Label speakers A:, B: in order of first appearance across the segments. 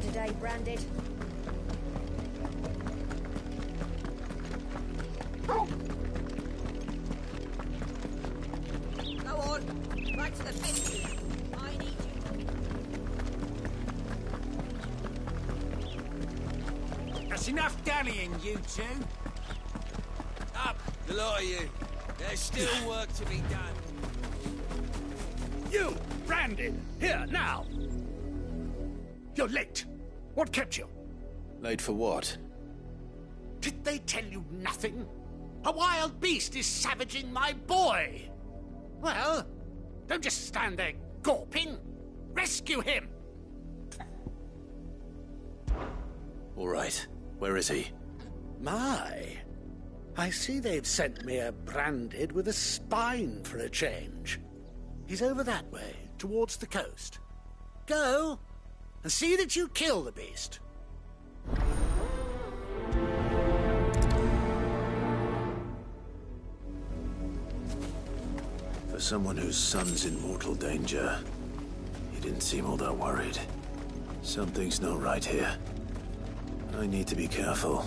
A: today, Branded.
B: Go on, back to the pit. I need you.
C: That's enough dallying, you two. Up, the lot of you. There's still work to be done.
D: You, Branded, here, now! You're late. What kept you?
E: Late for what?
D: Did they tell you nothing? A wild beast is savaging my boy! Well, don't just stand there gawping. Rescue him!
E: All right. Where is he?
D: My, I see they've sent me a Branded with a spine for a change. He's over that way, towards the coast. Go, and see that you kill the beast.
E: For someone whose son's in mortal danger, he didn't seem all that worried. Something's not right here. I need to be careful.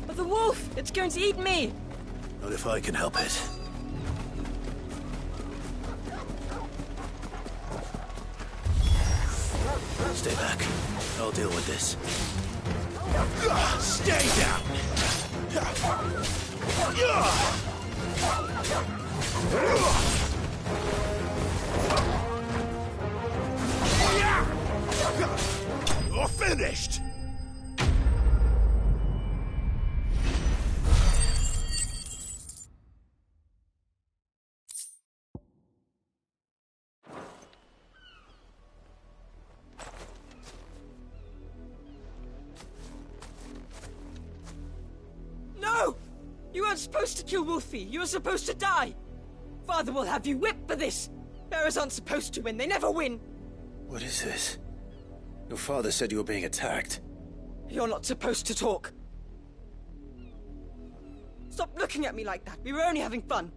B: But the wolf! It's going to eat me!
E: Not if I can help it. Stay back. I'll deal with this.
D: Stay down! You're finished!
B: No! You weren't supposed to kill Wolfie. You were supposed to die. Father will have you whipped for this. Bearers aren't supposed to win. They never win.
E: What is this? Your father said you were being attacked.
B: You're not supposed to talk. Stop looking at me like that. We were only having fun.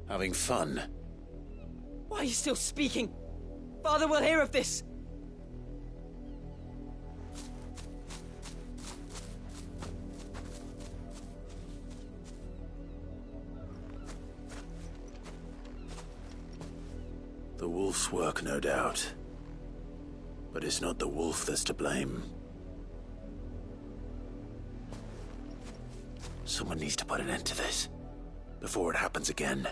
E: Having fun?
B: Why are you still speaking? Father will hear of this.
E: The wolf's work, no doubt. But it's not the wolf that's to blame. Someone needs to put an end to this, before it happens again.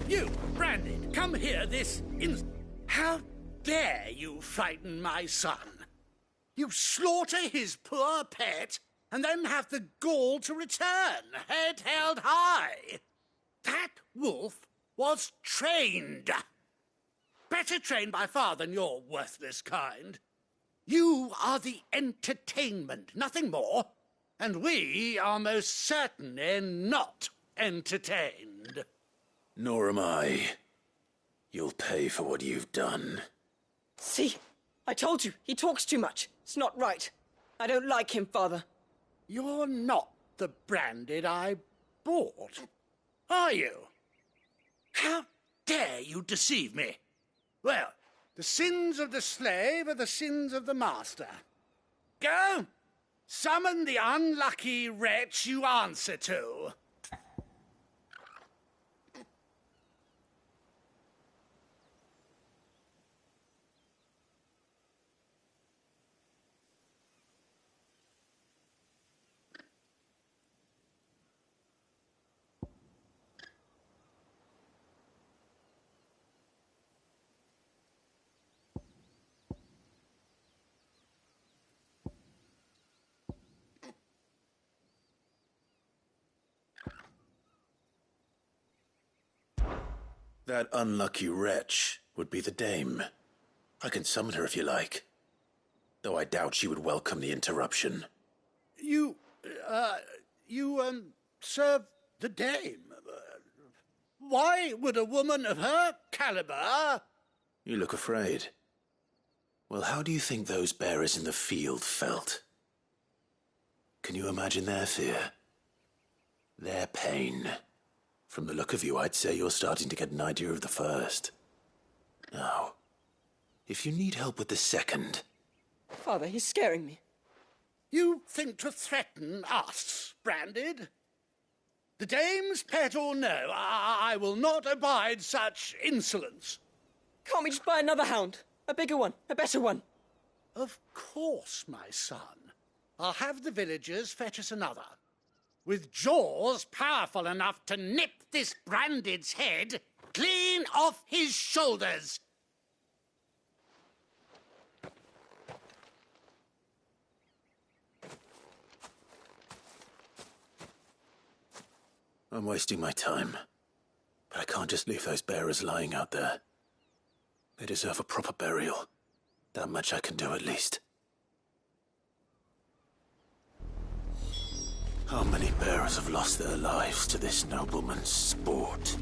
D: You, Branded, come here this instant. How dare you frighten my son? You slaughter his poor pet, and then have the gall to return, head held high. That wolf was trained. Better trained by far than your worthless kind. You are the entertainment, nothing more. And we are most certainly not entertained.
E: Nor am I. You'll pay for what you've done.
B: See? I told you. He talks too much. It's not right. I don't like him, Father.
D: You're not the Branded I bought, are you? How dare you deceive me? Well, the sins of the slave are the sins of the master. Go, summon the unlucky wretch you answer to.
E: That unlucky wretch would be the dame. I can summon her if you like. though I doubt she would welcome the interruption.
D: You serve the dame. Why would a woman of her caliber...
E: You look afraid. Well, how do you think those bearers in the field felt? Can you imagine their fear? Their pain? From the look of you, I'd say you're starting to get an idea of the first. Now, if you need help with the second...
B: Father, he's scaring me.
D: You think to threaten us, Branded? The dame's pet or no, I will not abide such insolence.
B: Can't we just buy another hound? A bigger one, a better one.
D: Of course, my son. I'll have the villagers fetch us another. With jaws powerful enough to nip this Branded's head clean off his shoulders.
E: I'm wasting my time. But I can't just leave those bearers lying out there. They deserve a proper burial. That much I can do at least. How many bearers have lost their lives to this nobleman's sport?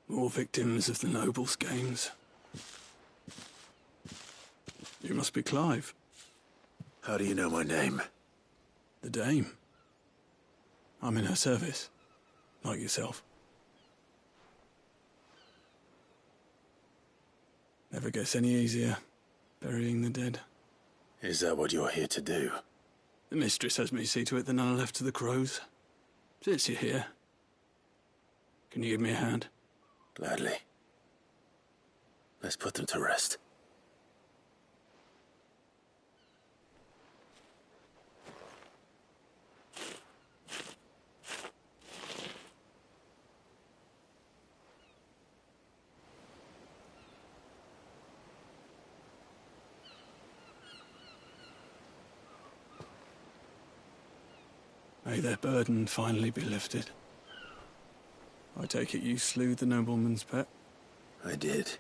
A: More victims of the nobles' games. You must be Clive.
E: How do you know my name?
A: The Dame. I'm in her service, like yourself. Never gets any easier, burying the dead.
E: Is that what you're here to do?
A: The mistress has me see to it that none are left to the crows. Since you're here, can you give me a hand?
E: Gladly. Let's put them to rest.
A: May their burden finally be lifted. I take it you slew the nobleman's pet?
E: I did.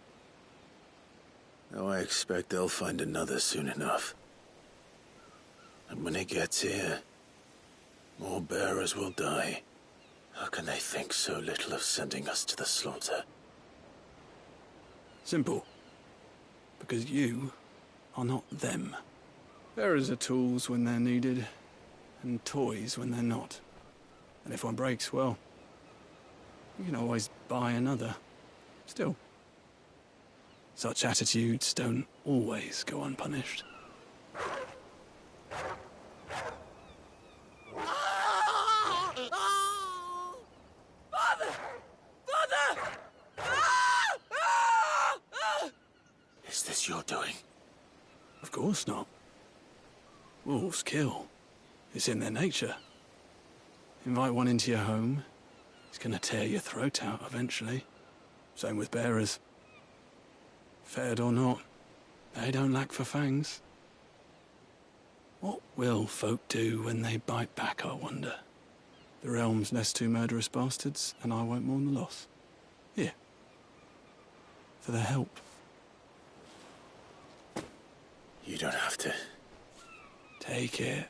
E: Though I expect they'll find another soon enough. And when it gets here, more bearers will die. How can they think so little of sending us to the slaughter?
A: Simple. Because you are not them. Bearers are tools when they're needed, and toys when they're not. And if one breaks, well, you can always buy another. Still, such attitudes don't always go unpunished.
B: Father! Father!
E: Is this your doing?
A: Of course not. Wolves kill. It's in their nature. Invite one into your home, he's gonna tear your throat out eventually. Same with bearers. Fed or not, they don't lack for fangs. What will folk do when they bite back, I wonder? The realm's less two murderous bastards, and I won't mourn the loss. Here. For their help.
E: You don't have to.
A: Take it.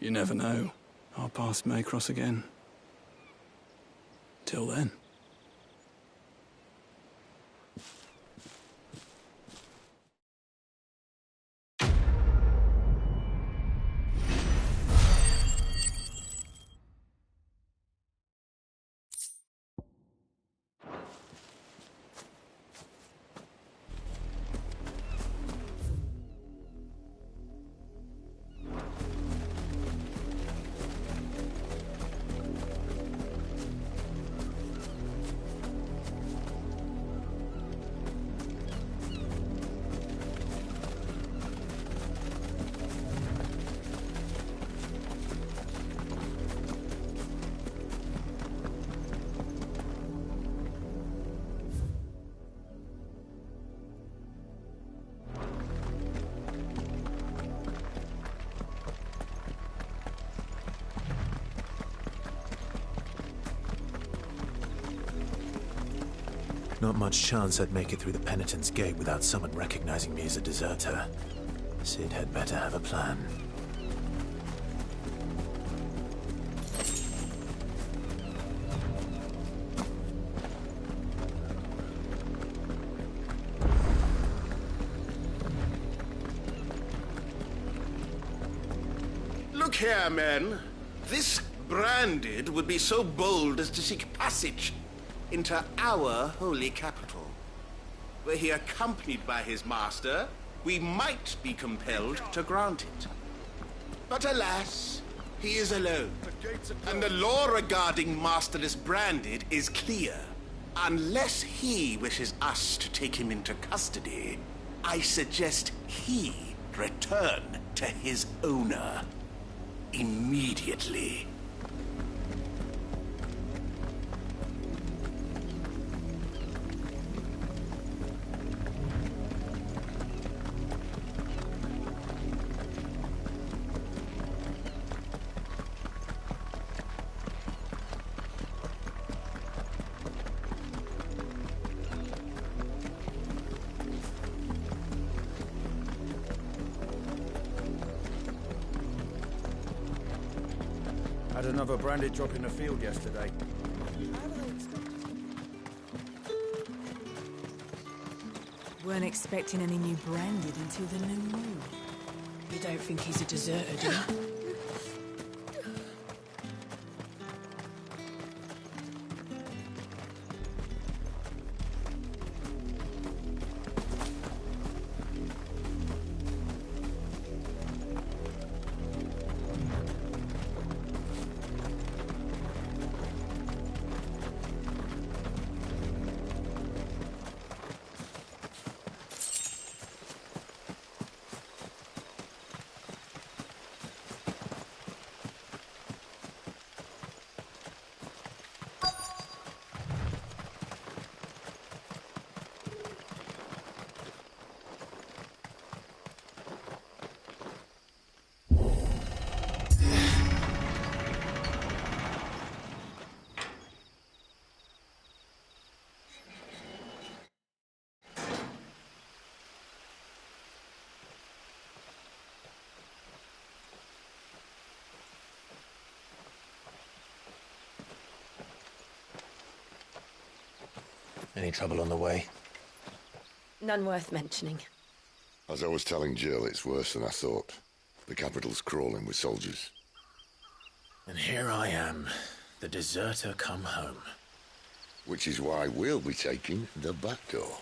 A: You never know. Our paths may cross again. Till then.
E: not much chance I'd make it through the Penitent's Gate without someone recognizing me as a deserter. Sid had better have a plan.
F: Look here, men. This branded would be so bold as to seek passage into our holy capital. Were he accompanied by his master, we might be compelled to grant it. But alas, he is alone. And the law regarding masterless branded is clear. Unless he wishes us to take him into custody, I suggest he return to his owner immediately.
G: Had another branded drop in the field yesterday.
H: Weren't expecting any new branded until the new moon.
B: You don't think he's a deserter, do you?
E: Any trouble on the way?
B: None worth mentioning.
I: As I was telling Jill, it's worse than I thought. The capital's crawling with soldiers.
E: And here I am, the deserter come home.
I: Which is why we'll be taking the back door.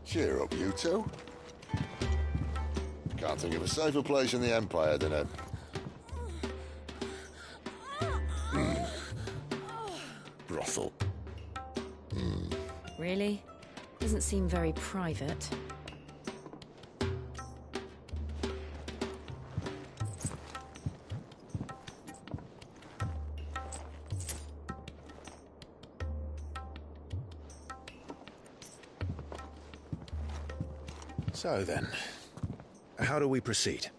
I: Cheer up, you two. Can't think of a safer place in the Empire than a... brothel.
B: Really? Doesn't seem very private.
E: So then, how do we proceed?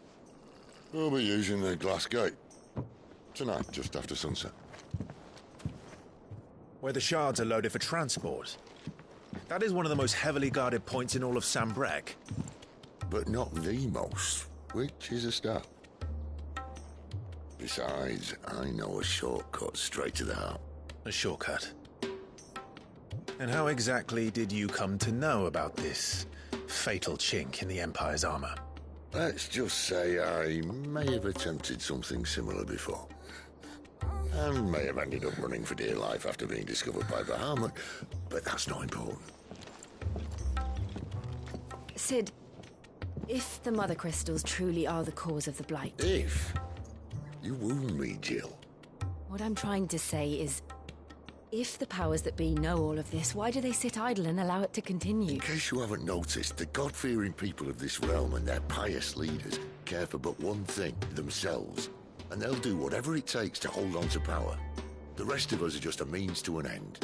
I: We'll be using the glass gate. Tonight, just after sunset.
E: Where the shards are loaded for transport. That is one of the most heavily guarded points in all of Sambrek.
I: But not the most, which is a start. Besides, I know a shortcut straight to the heart.
E: A shortcut.
J: And how exactly did you come to know about this fatal chink in the Empire's armor?
I: Let's just say I may have attempted something similar before. And may have ended up running for dear life after being discovered by Bahamut, but that's not important.
K: Sid, if the Mother Crystals truly are the cause of the Blight...
I: If? You wound me, Jill.
K: What I'm trying to say is, if the powers that be know all of this, why do they sit idle and allow it to continue?
I: In case you haven't noticed, the God-fearing people of this realm and their pious leaders care for but one thing, themselves. And they'll do whatever it takes to hold on to power. The rest of us are just a means to an end.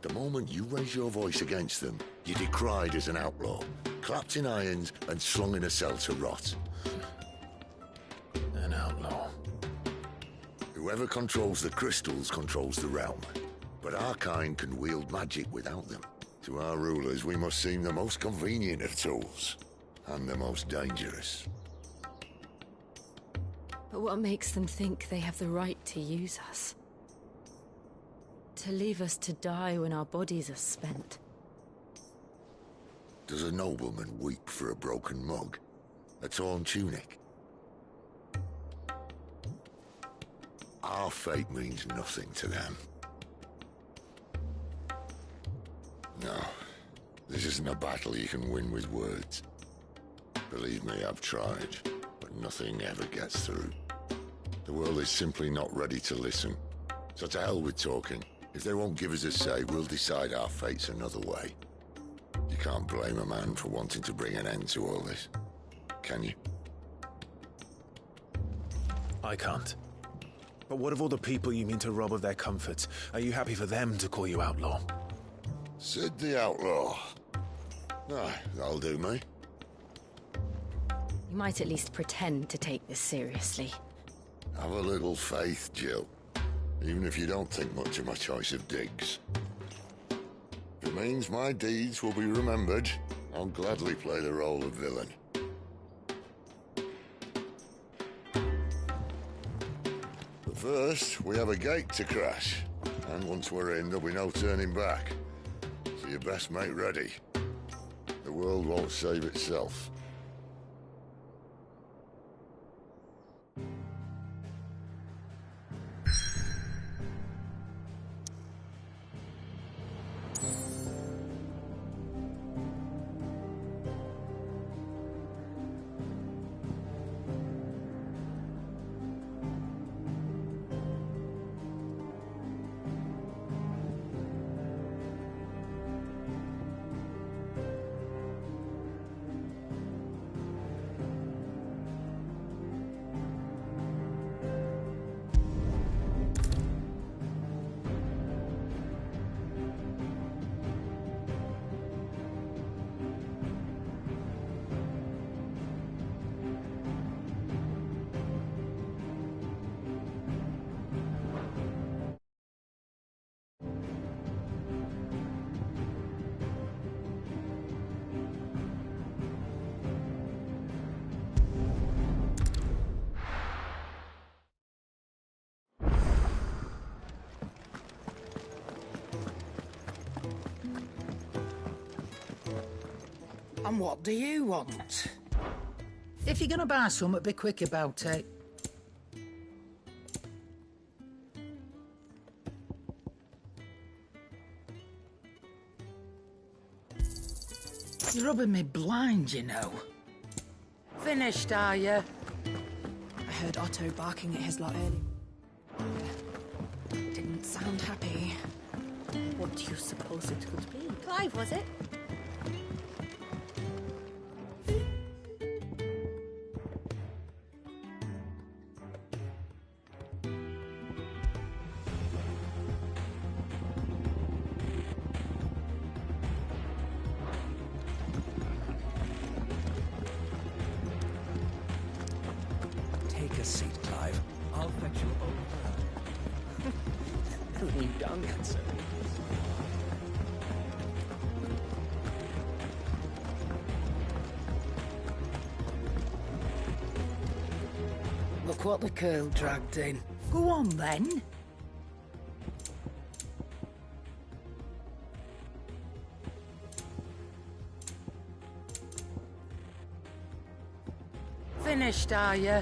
I: The moment you raise your voice against them, you're decried as an outlaw, clapped in irons and slung in a cell to rot.
J: An outlaw.
I: Whoever controls the crystals controls the realm. But our kind can wield magic without them. To our rulers, we must seem the most convenient of tools. And the most dangerous.
K: But what makes them think they have the right to use us? To leave us to die when our bodies are spent?
I: Does a nobleman weep for a broken mug? A torn tunic? Our fate means nothing to them. No, this isn't a battle you can win with words. Believe me, I've tried, but nothing ever gets through. The world is simply not ready to listen. So to hell with talking. If they won't give us a say, we'll decide our fates another way. You can't blame a man for wanting to bring an end to all this, can you?
J: I can't. But what of all the people you mean to rob of their comforts? Are you happy for them to call you outlaw?
I: Sid the Outlaw. Aye, that'll do me.
K: You might at least pretend to take this seriously.
I: Have a little faith, Jill. Even if you don't think much of my choice of digs. If it means my deeds will be remembered, I'll gladly play the role of villain. But first, we have a gate to crash. And once we're in, there'll be no turning back. So you best make ready. The world won't save itself.
L: And what do you want? If you're gonna buy something, be quick about it. You're rubbing me blind, you know. Finished, are you?
H: I heard Otto barking at his lot earlier. Didn't sound happy.
M: What do you suppose it could be? Clive, was it?
C: Take a seat, Clive. I'll fetch you over. You don't answer.
L: Look what the curl dragged in. Go on, then. finished, are you?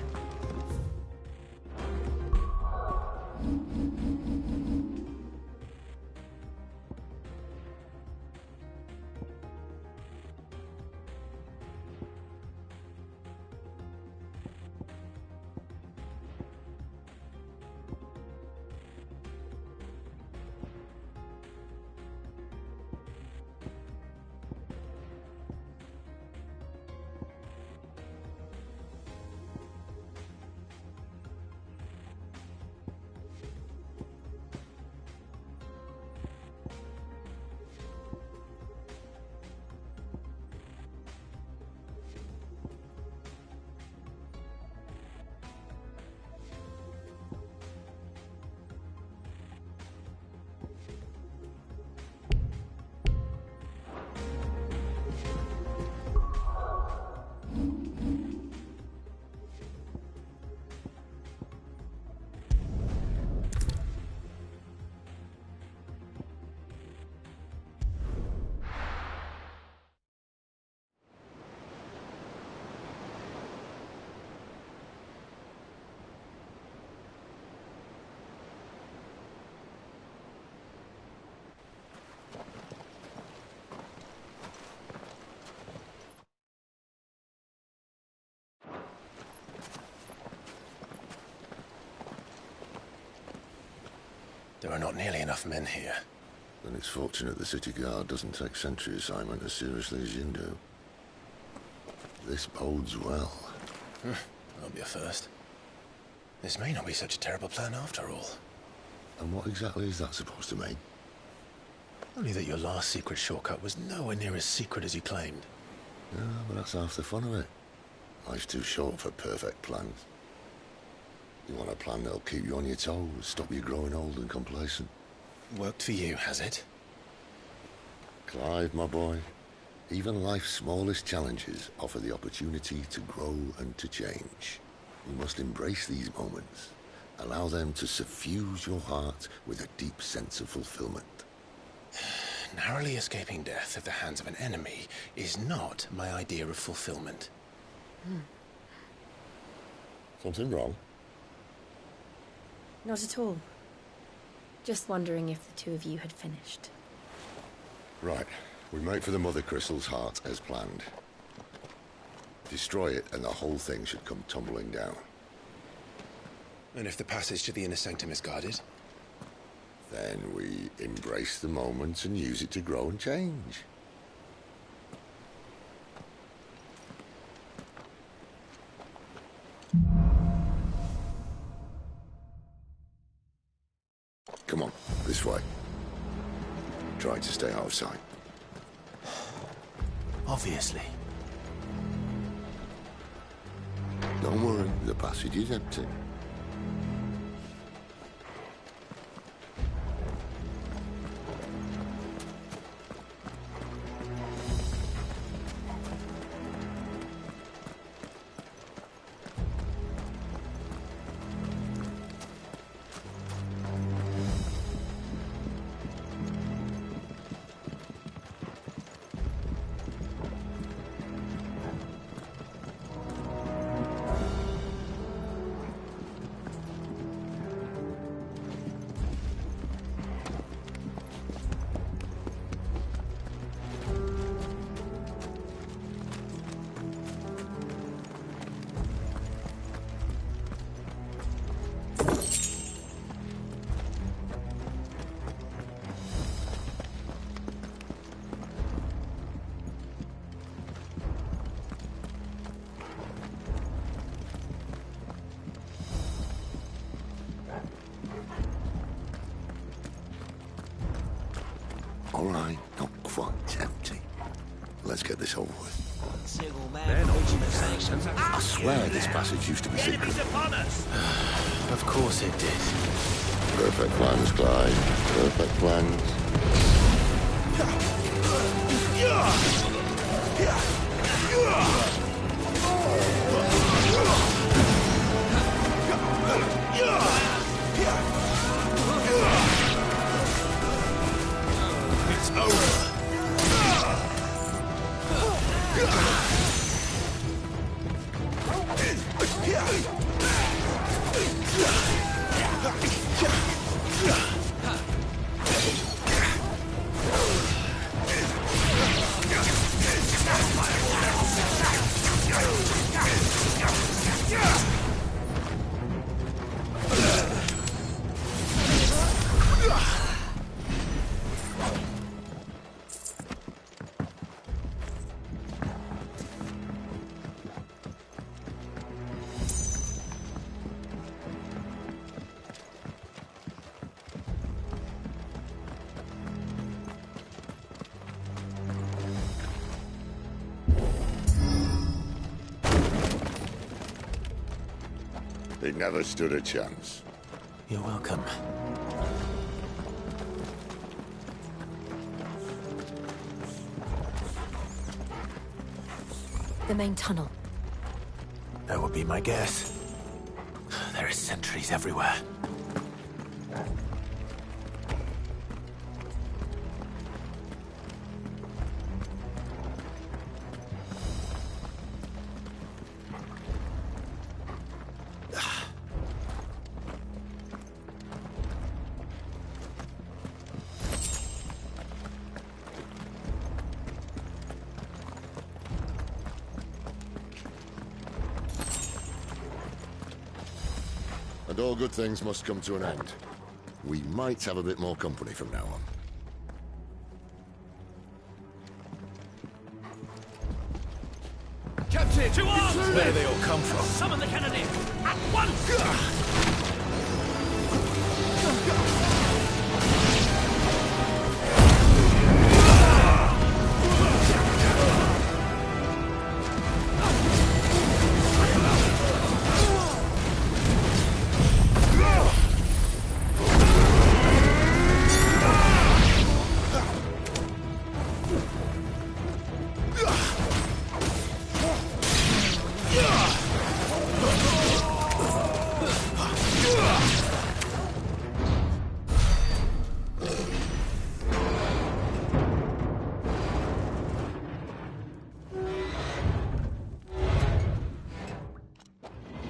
J: There are not nearly enough men here.
I: Then it's fortunate the city guard doesn't take sentry assignment as seriously as you do. This bodes well.
J: That'll be a first. This may not be such a terrible plan after all.
I: And what exactly is that supposed to mean?
J: Only that your last secret shortcut was nowhere near as secret as you claimed.
I: Yeah, but that's half the fun of it. Life's too short for perfect plans. You want a plan that'll keep you on your toes, stop you growing old and complacent.
J: Worked for you, has it?
I: Clive, my boy, even life's smallest challenges offer the opportunity to grow and to change. You must embrace these moments. Allow them to suffuse your heart with a deep sense of fulfillment.
J: Narrowly escaping death at the hands of an enemy is not my idea of fulfillment.
I: Something wrong?
K: Not at all. Just wondering if the two of you had finished.
I: Right. We make for the Mother Crystal's heart as planned. Destroy it and the whole thing should come tumbling down.
J: And if the passage to the inner sanctum is guarded?
I: Then we embrace the moment and use it to grow and change. Come on, this way. Try to stay out of sight.
J: Obviously.
I: Don't worry, the passage is empty. All right, not quite empty. Let's get this over with. I swear this passage used to be secret.
J: Of course it did.
I: Perfect plans, Clyde. Perfect plans.
J: It's over.
I: They never stood a chance.
J: You're welcome.
K: The main tunnel.
J: That would be my guess. There are sentries everywhere.
I: And all good things must come to an end. We might have a bit more company from now on.
C: Captain!
B: To arms!
J: Where do they all come from?
B: Summon the Kennedy! At once!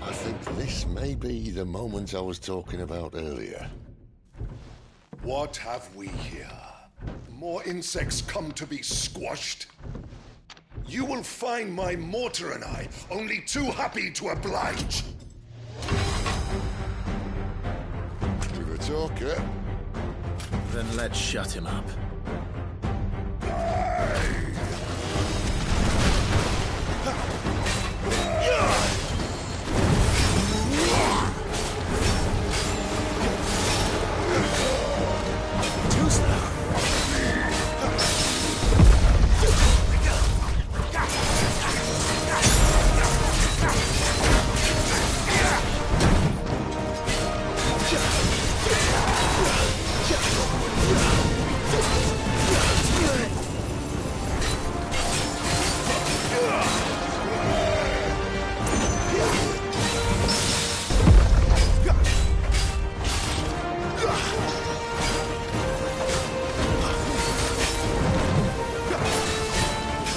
I: I think this may be the moment I was talking about earlier.
N: What have we here? More insects come to be squashed? You will find my mortar and I only too happy to oblige.
I: You're a talker.
J: Then let's shut him up.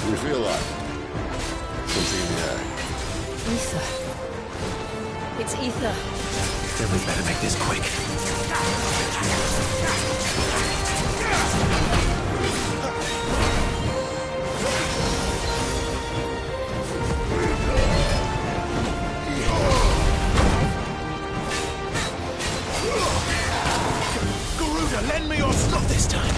I: You feel that? Something in the air.
K: Ether. It's ether.
J: Then we better make this quick. Garuda, lend me your stuff this time.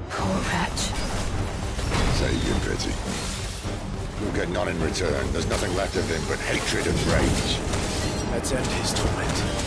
K: Poor wretch.
I: Save your pity. You'll get none in return. There's nothing left of him but hatred and rage.
J: Let's end his torment.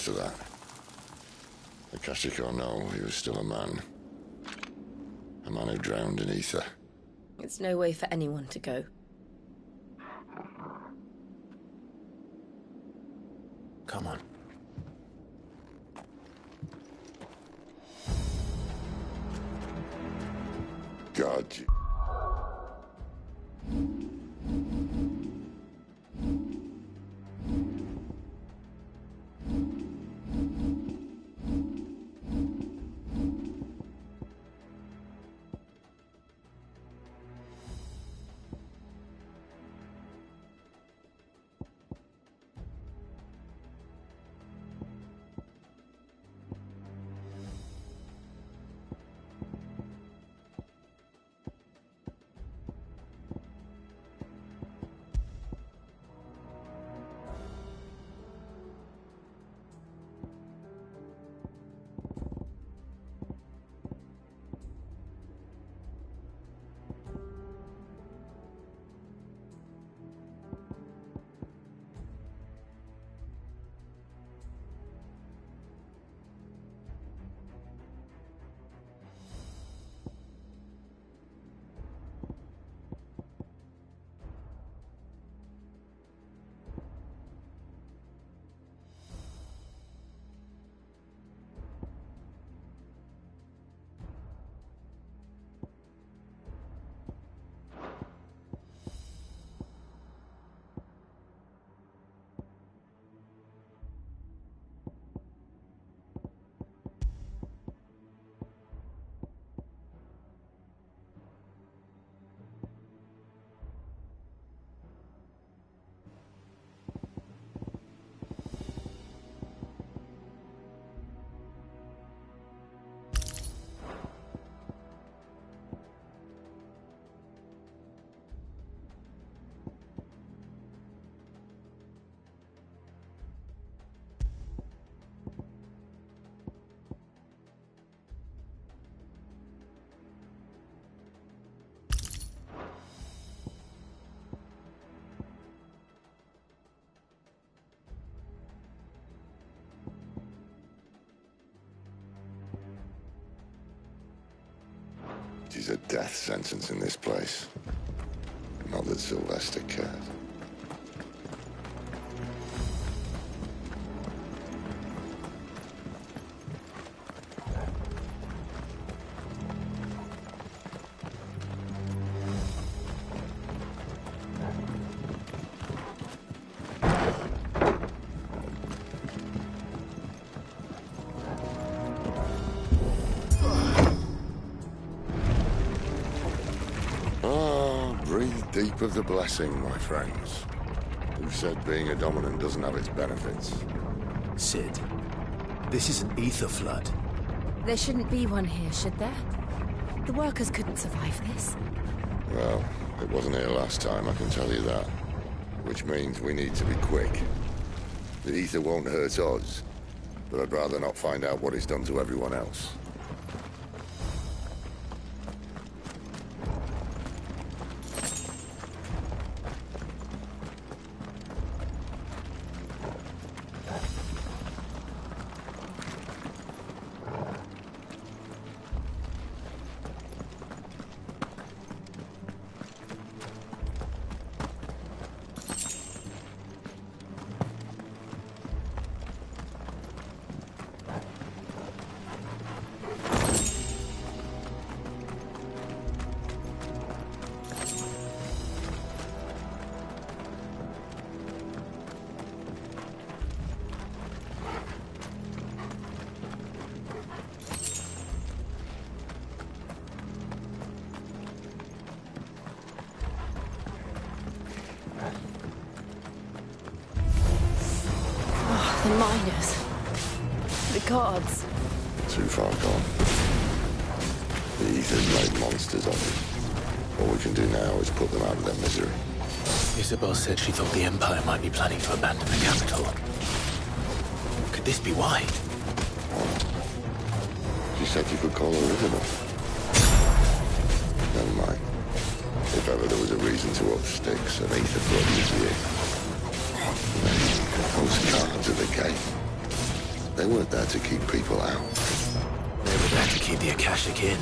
I: To that. Akashic or no, he was still a man. A man who drowned in ether.
K: It's no way for anyone to go.
J: Come on.
I: God. It is a death sentence in this place. Not that Sylvester cared. Deep of the blessing, my friends. Who said being a dominant doesn't have its benefits?
J: Sid, this is an ether flood.
K: There shouldn't be one here, should there? The workers couldn't survive this.
I: Well, it wasn't here last time, I can tell you that. Which means we need to be quick. The ether won't hurt us, but I'd rather not find out what it's done to everyone else.
K: The miners. The gods.
I: Too far gone. The ether's made monsters of it. All we can do now is put them out of their misery.
J: Isabel said she thought the Empire might be planning to abandon the capital. Could this be why?
I: She said you could call her Isabel. Never mind. If ever there was a reason to up sticks, an ether flood was here. Those guards at the gate. They weren't there to keep people out.
J: They were there to keep the Akashic in.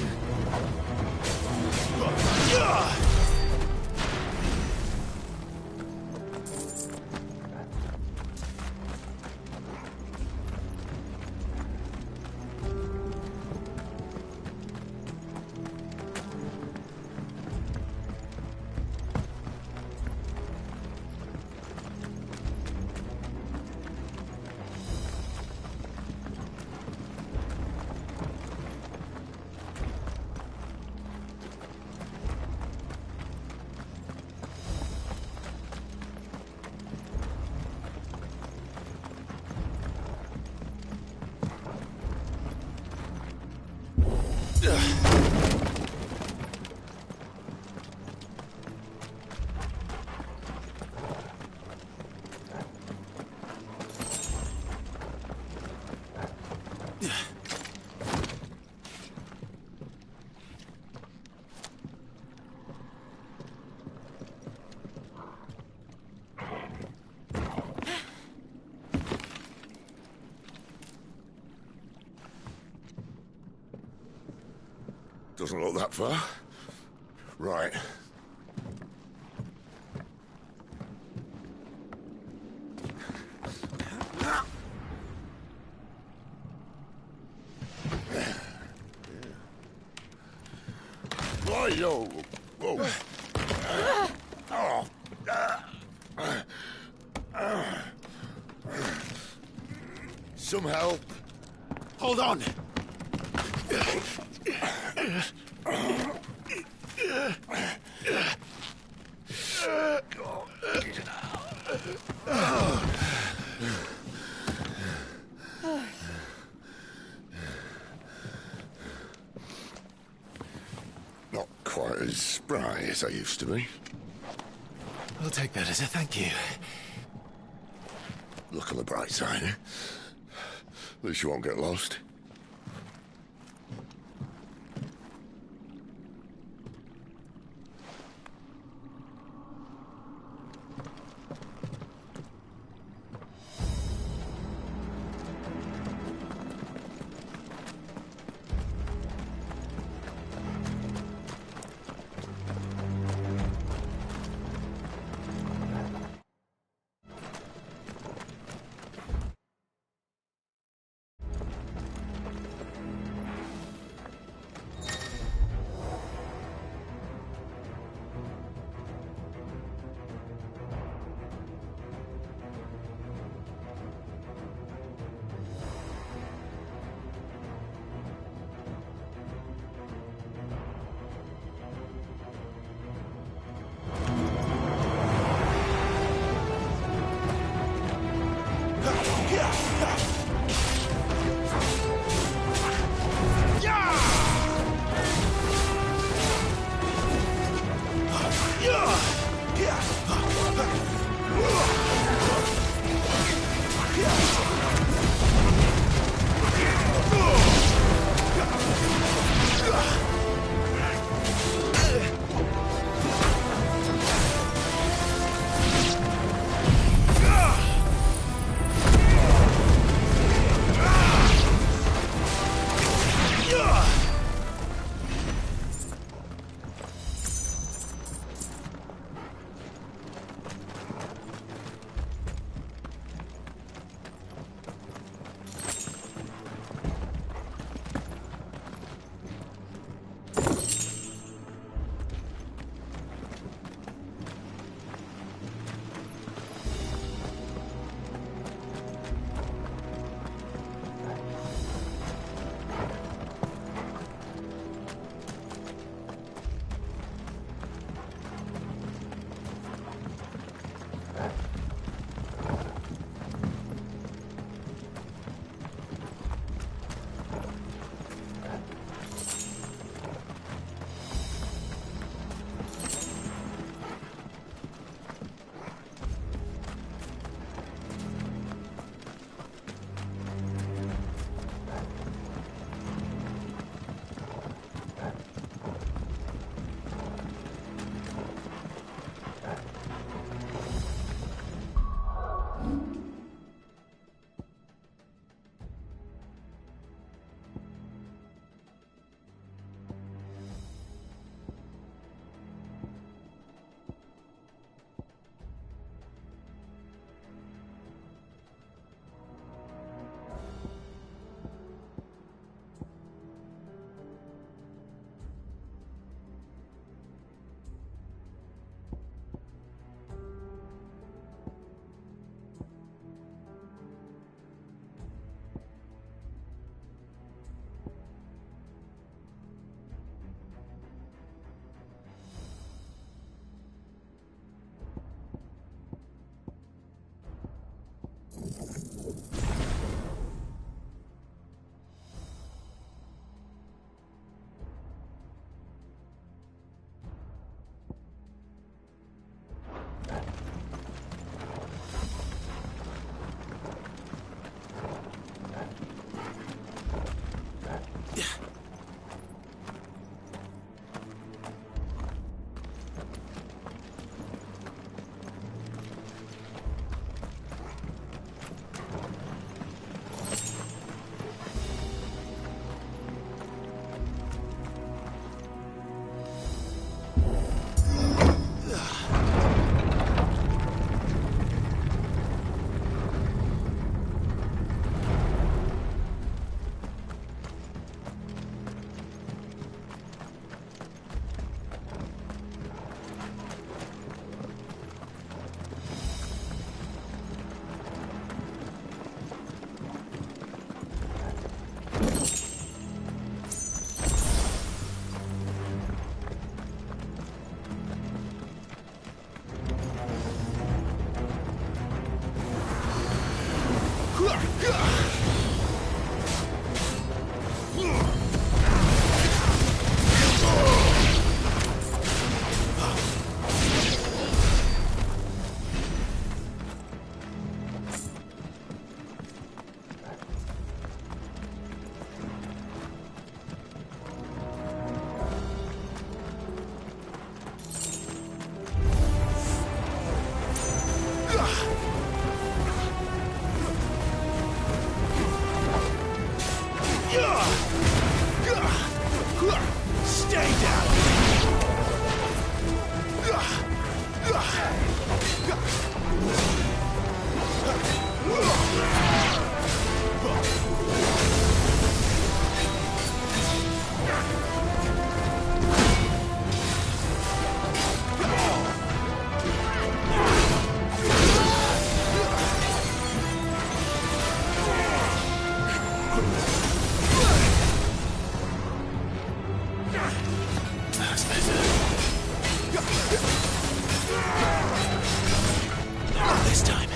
I: Doesn't look that far. Right. Yo. Whoa. Some help.
J: Hold on.
I: Not quite as spry as I used to be.
J: I'll take that as a thank you.
I: Look on the bright side, eh? At least you won't get lost.
E: That's better. Not this time.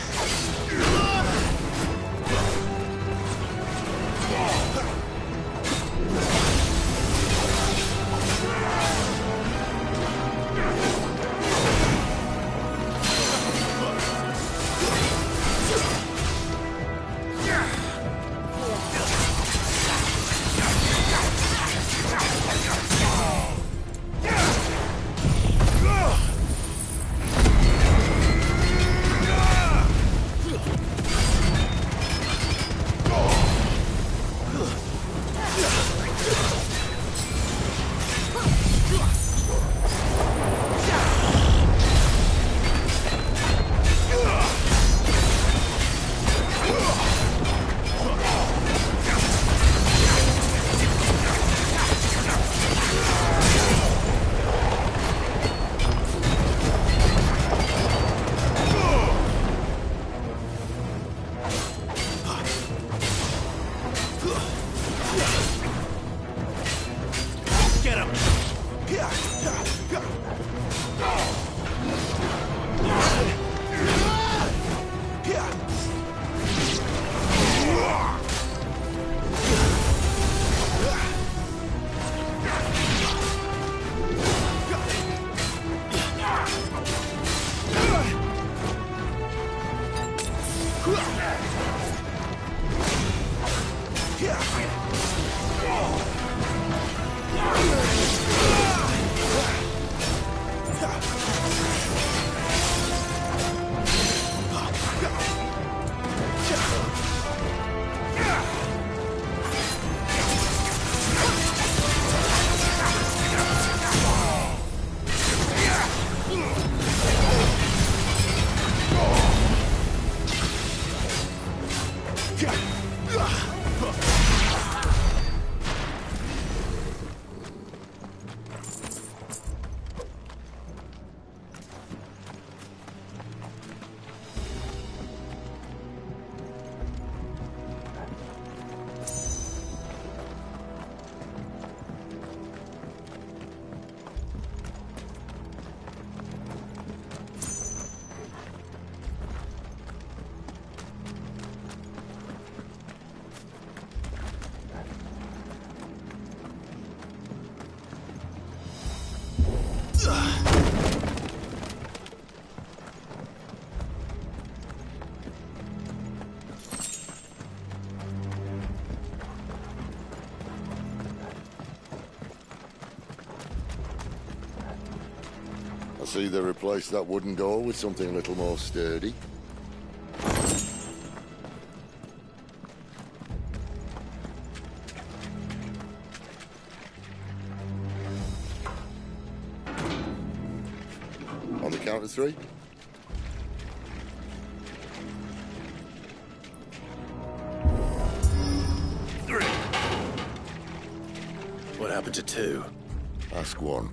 I: I see they replaced that wooden door with something a little more sturdy. On the count of three.
E: What happened to two?
I: Ask one.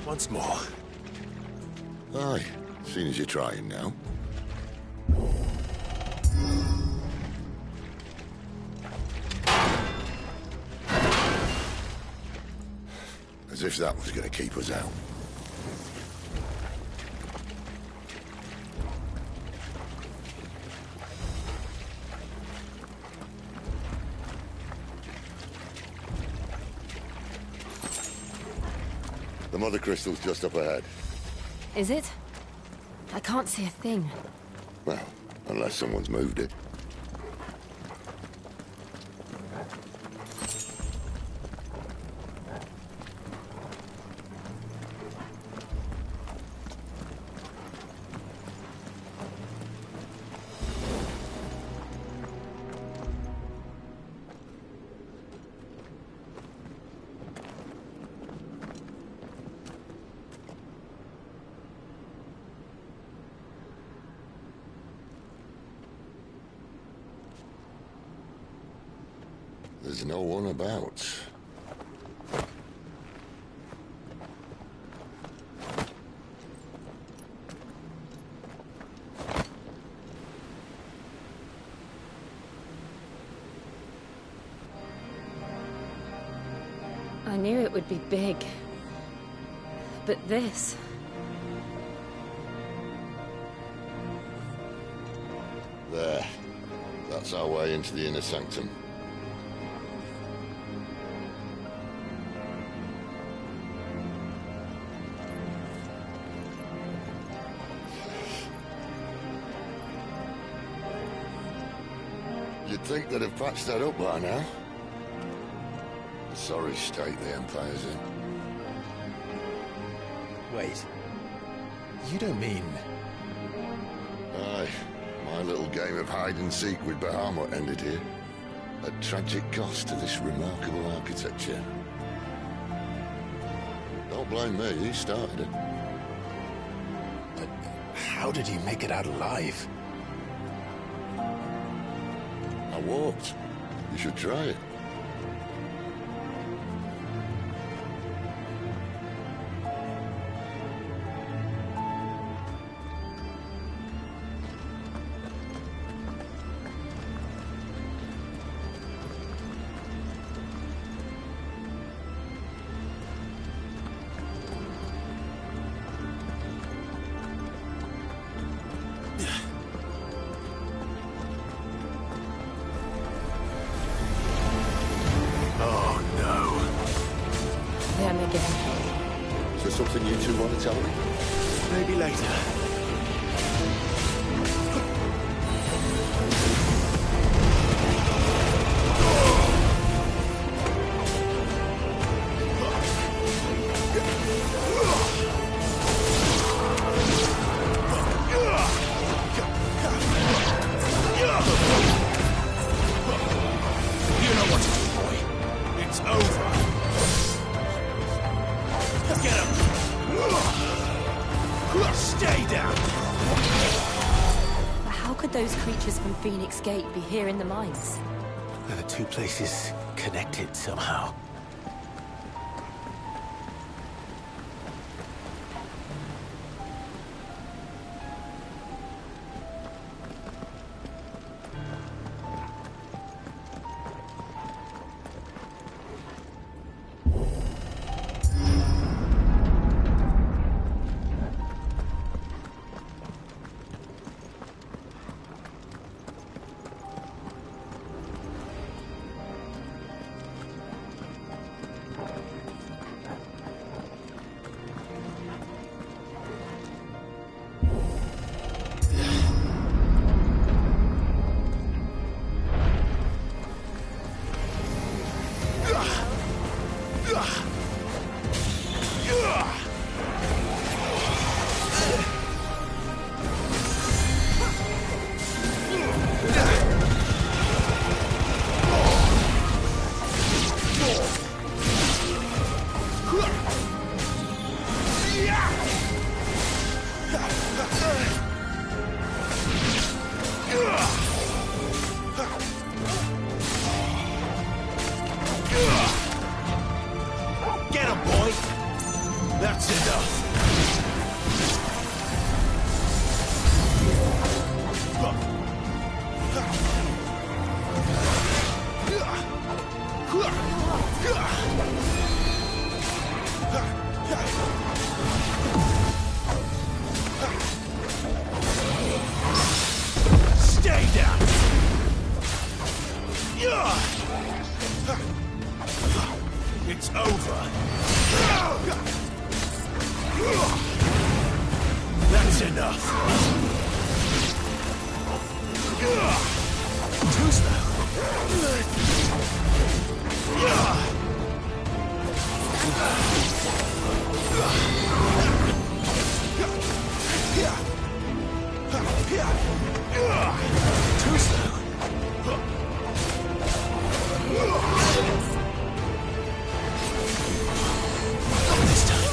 E: Once more.
I: Aye, seeing as you're trying now. As if that was going to keep us out. The mother crystal's just up ahead.
K: Is it? I can't see a thing.
I: Well, unless someone's moved it. There's no one about.
K: I knew it would be big. But this...
I: There. That's our way into the inner sanctum. You'd think they'd have patched that up by now. A sorry state the Empire's in.
J: Wait. You don't mean...
I: Aye. My little game of hide-and-seek with Bahamut ended here. At tragic cost to this remarkable architecture. Don't blame me, he started it.
J: But how did he make it out alive?
I: I walked. You should try it.
K: Again.
I: Is there something you two want to tell me?
J: Maybe later.
A: You know what to do, boy. It's over. Get him! Stay down!
K: But how could those creatures from Phoenix Gate be here in the mines?
J: Are the two places connected somehow?
A: Get him, boy! That's enough! Stay down! It's over. That's enough. Too slow. Too slow. Not this time.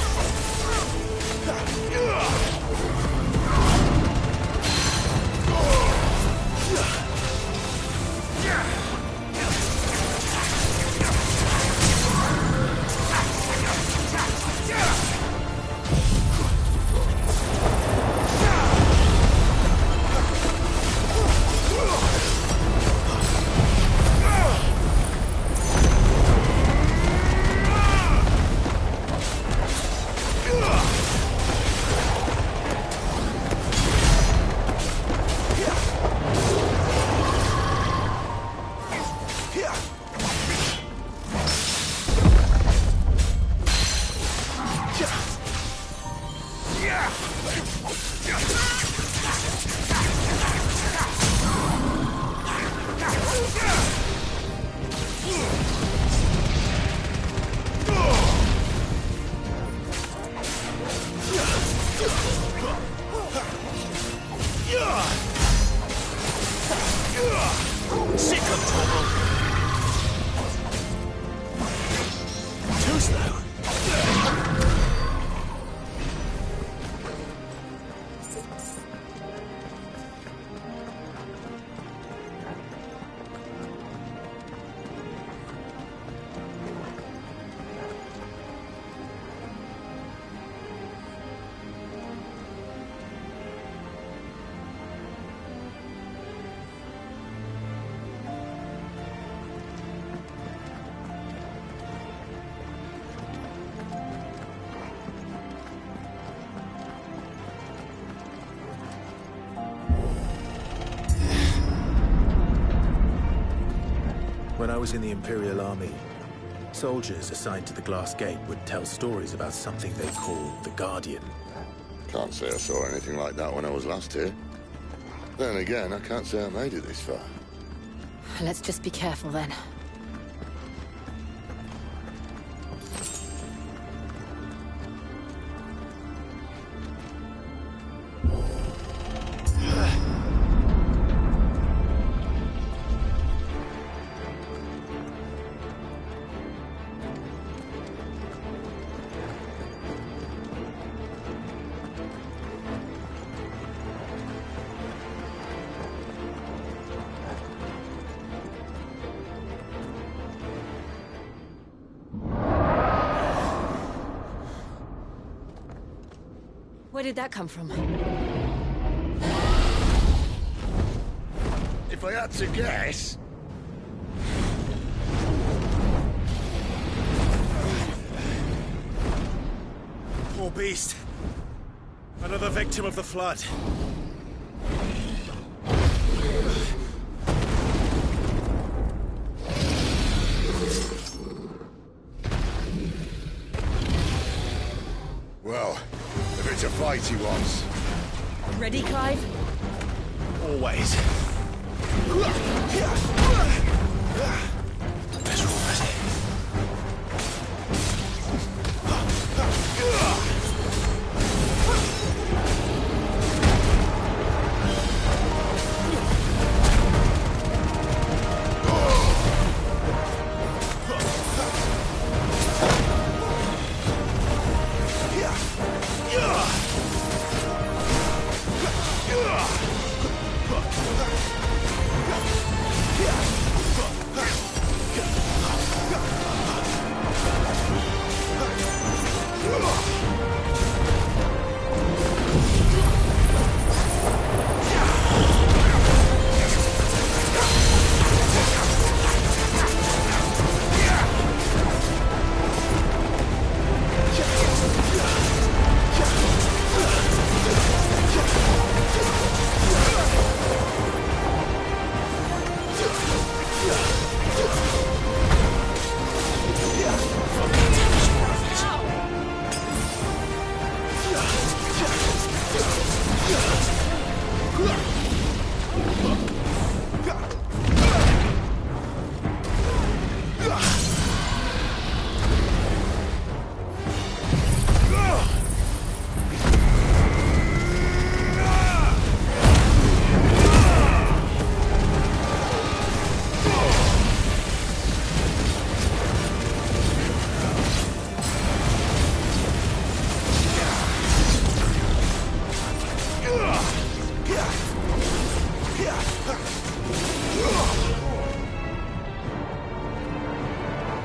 A: close, though.
J: When I was in the Imperial Army, soldiers assigned to the Glass Gate would tell stories about something they called the Guardian.
I: Can't say I saw anything like that when I was last here. Then again, I can't say I made it this far.
K: Let's just be careful then. Where did that come from?
I: If I had to guess...
J: Poor beast. Another victim of the Flood.
I: Well, if it's a fight he wants.
K: Ready, Clive?
J: Always. Better already.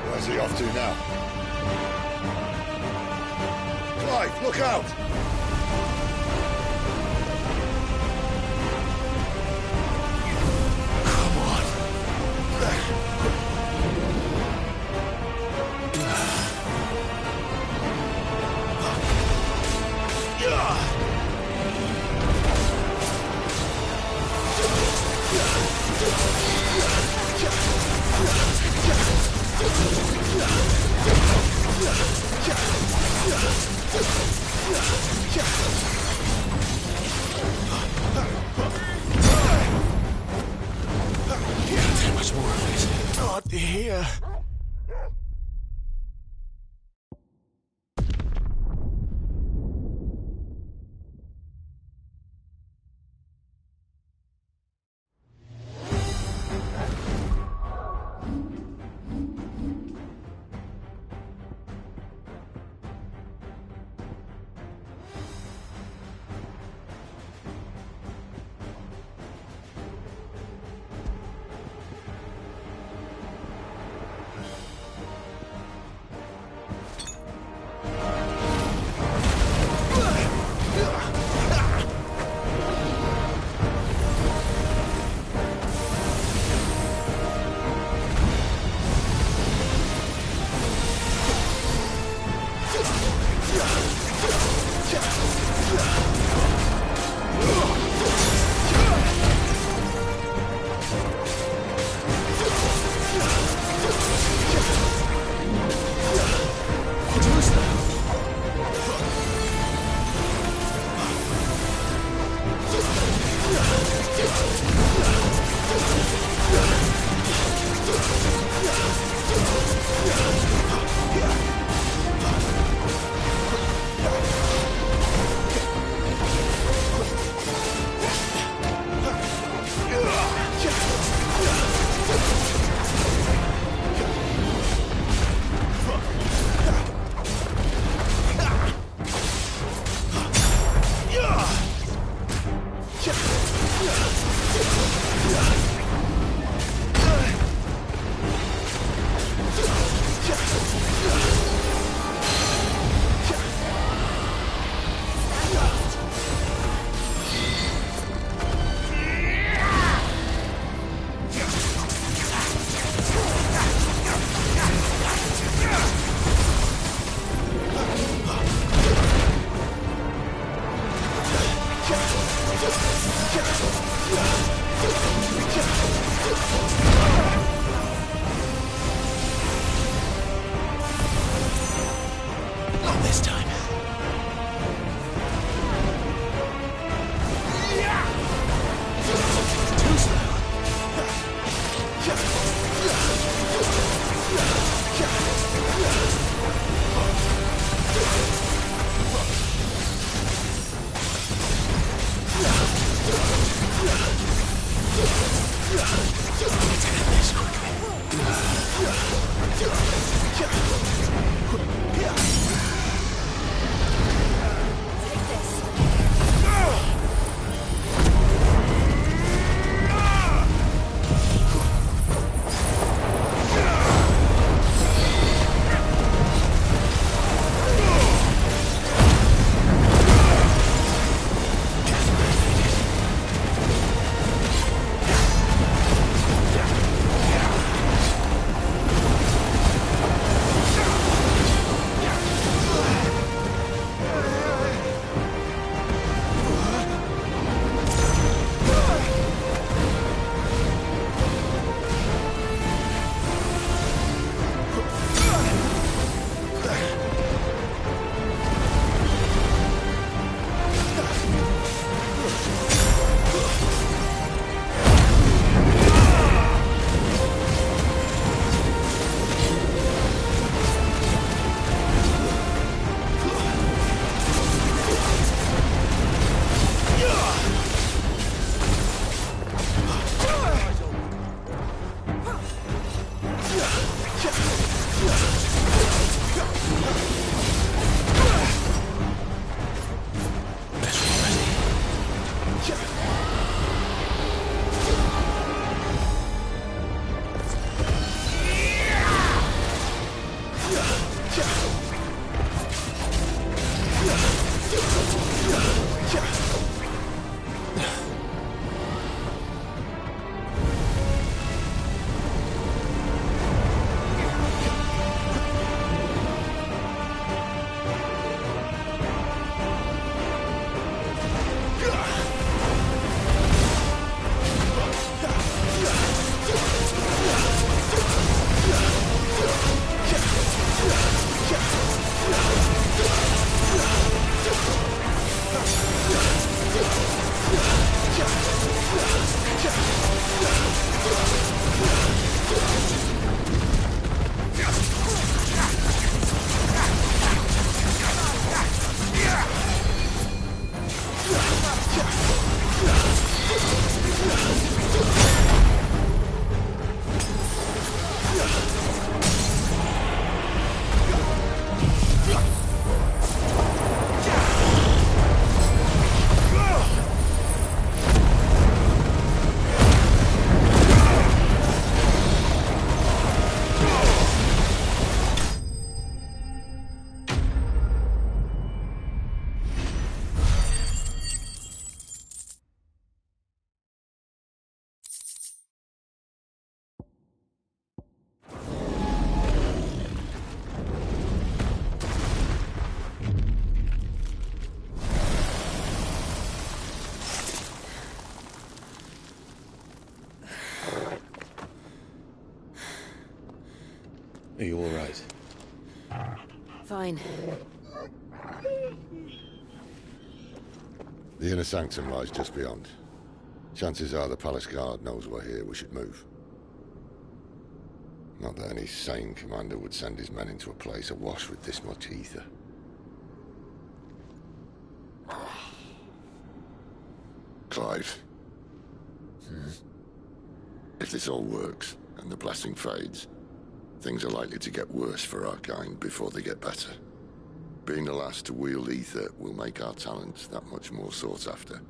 I: Where's he off to now? Clive, look out!
J: Can't take much more of it. Not here.
E: Not this time. Too slow. Let's get this quickly.
J: Are you all right?
K: Fine.
I: The inner sanctum lies just beyond. Chances are the palace guard knows we're here. We should move. Not that any sane commander would send his men into a place awash with this much ether. Clive. If this all works, and the blessing fades, things are likely to get worse for our kind before they get better. Being the last to wield ether will make our talents that much more sought after,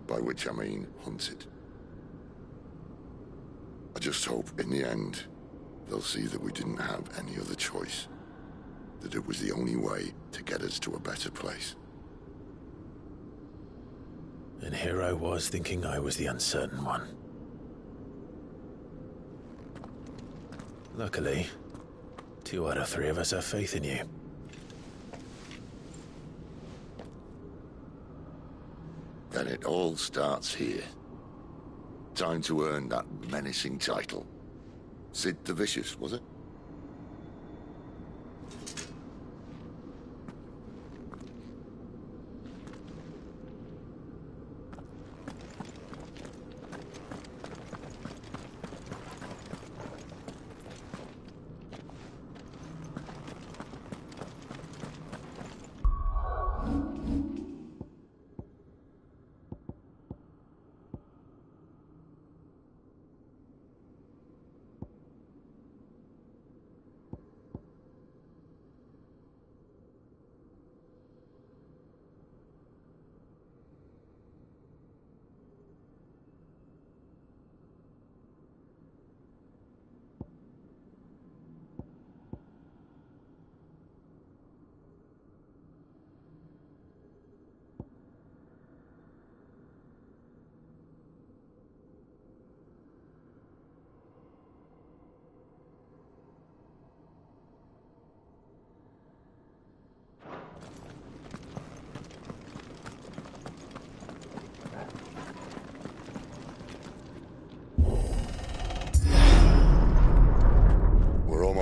I: by which I mean hunted. I just hope, in the end, they'll see that we didn't have any other choice. That it was the only way to get us to a better place.
J: And here I was thinking I was the uncertain one. Luckily, 2 out of 3 of us have faith in you.
I: Then it all starts here. Time to earn that menacing title. Sid the Vicious, was it?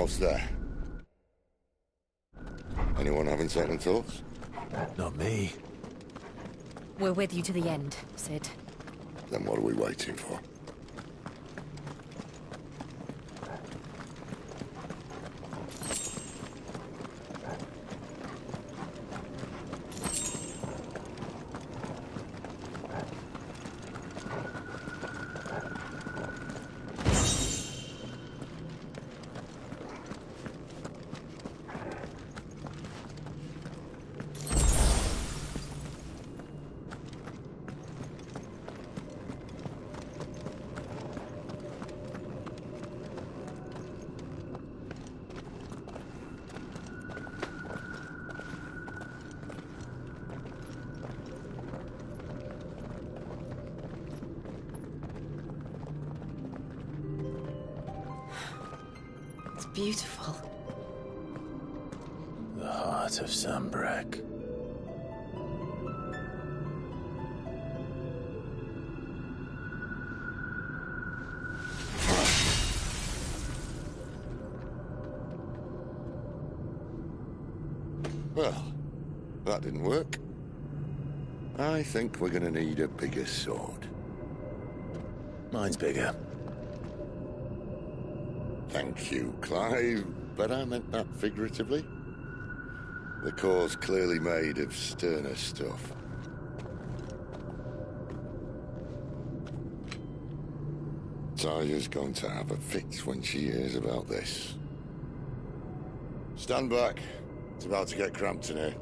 I: else there? Anyone having second thoughts?
J: Not me.
M: We're with you to the end, Sid.
I: Then what are we waiting for?
K: It's beautiful.
J: The heart of Sambrek.
I: Well, that didn't work. I think we're gonna need a bigger sword.
J: Mine's bigger.
I: Thank you, Clive, but I meant that figuratively. The core's clearly made of sterner stuff. Taya's going to have a fit when she hears about this. Stand back. It's about to get cramped in here.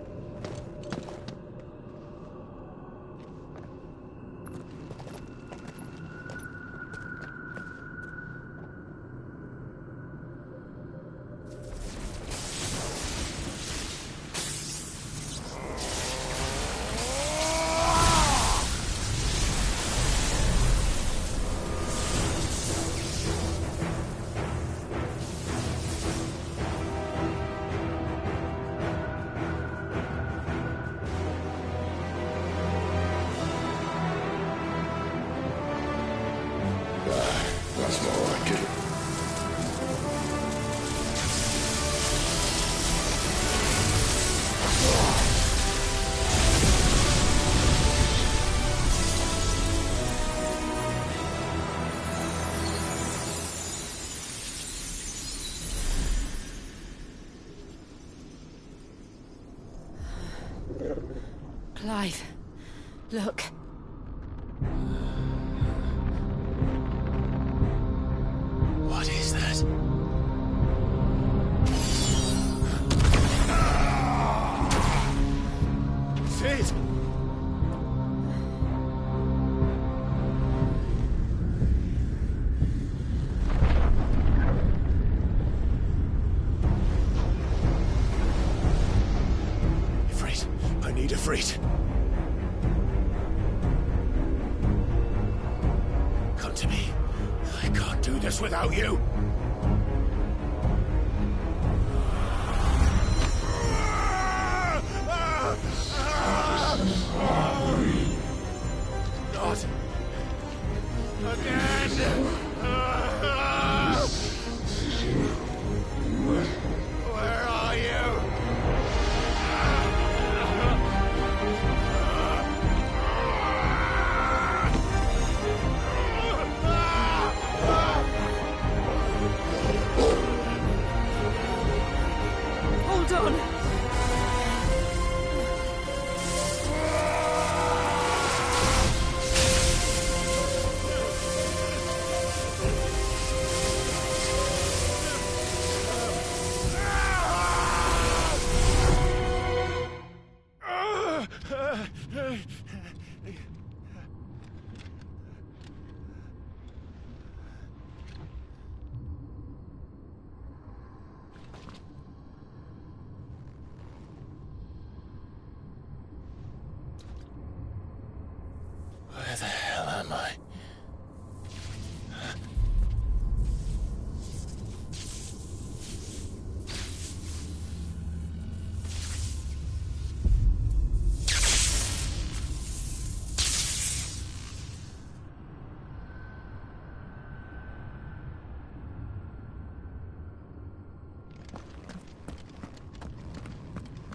I: That's more like it.
K: Clive, look.
J: What is that?
A: Sid! Ifrit, I need Ifrit. Come to me. I can't do this without you. Not again. Where are you?
B: Hold on!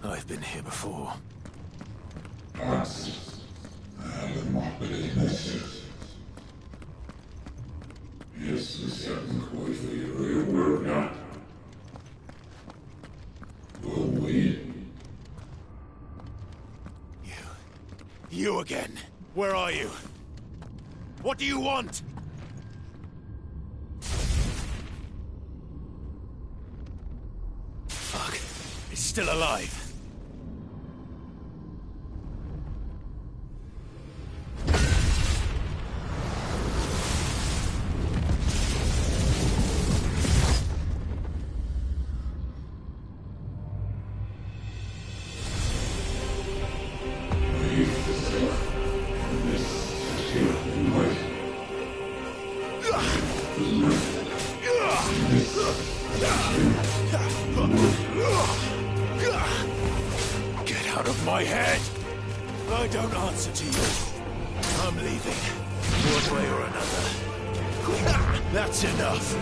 J: I've been here before.
E: You again. Where are you? What do you want? Fuck. It's still alive. Get out of my head! I don't answer to you. I'm leaving, one way or another. That's enough.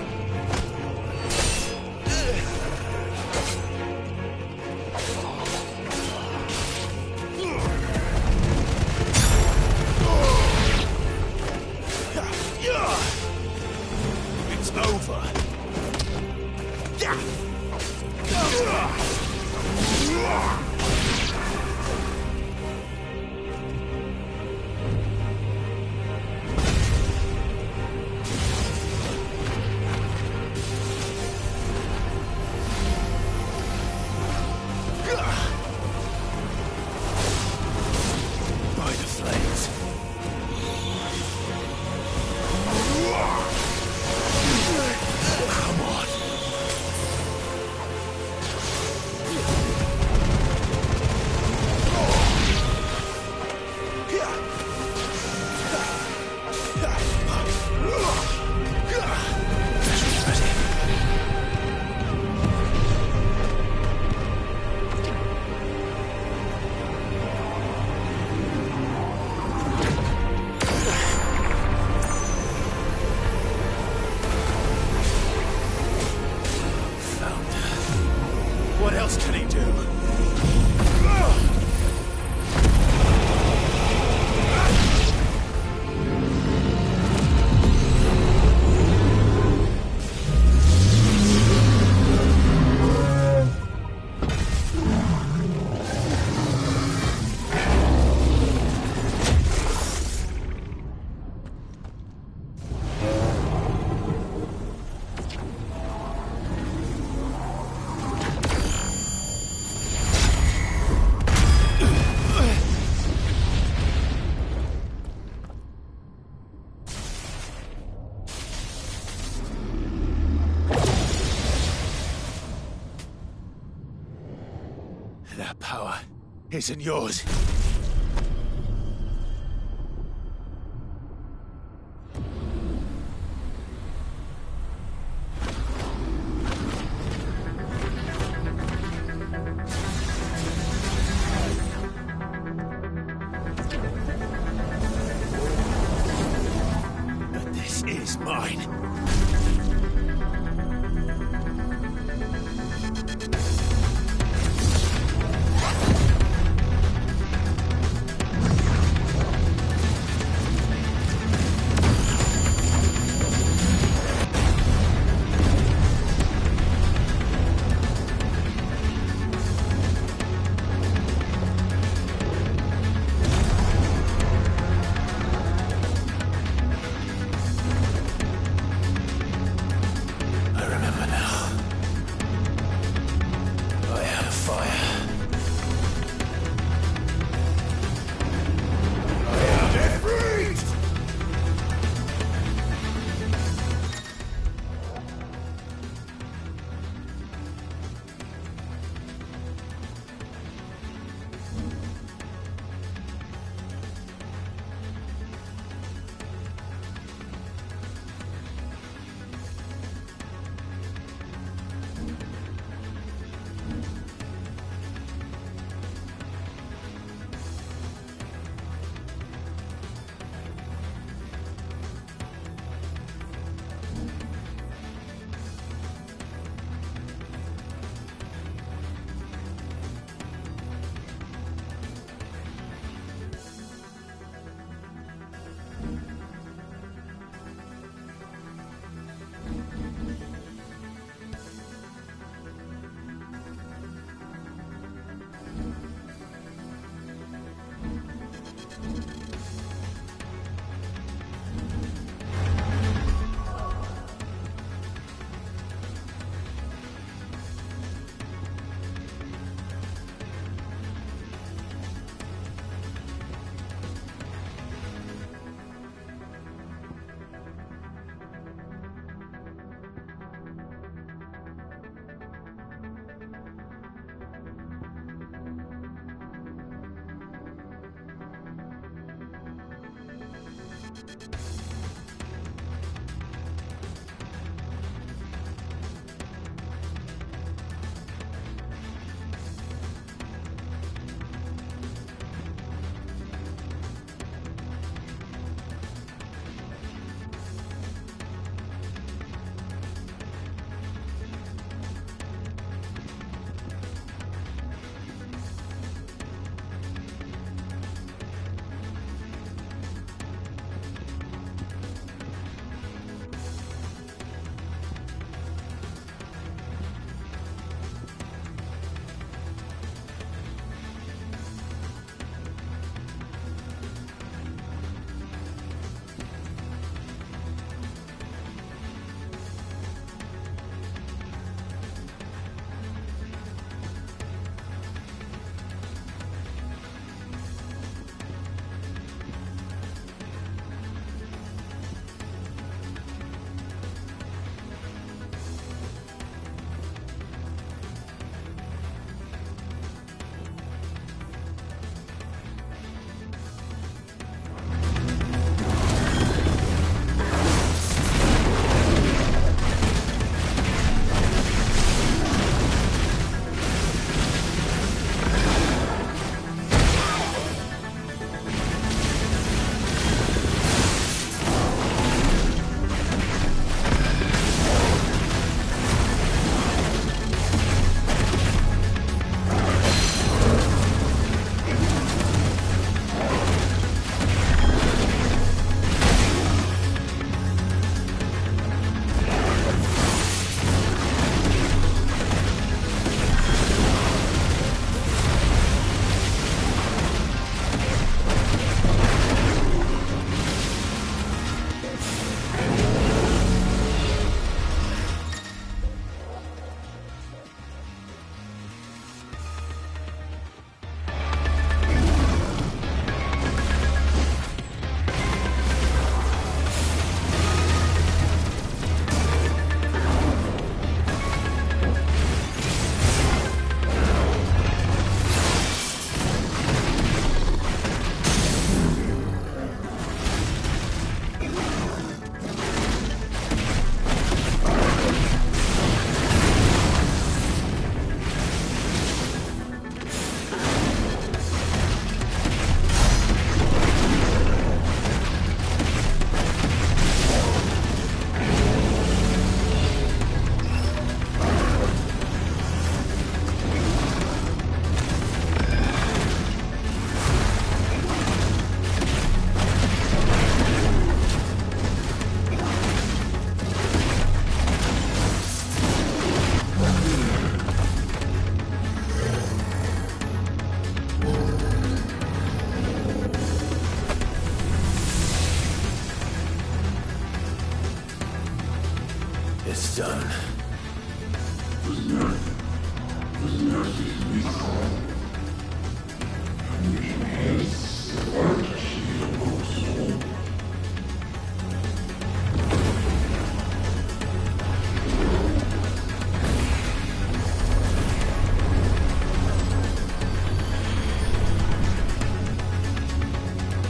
E: It's over. By the flames. Come on. What else can he do? That power isn't yours. But this is mine.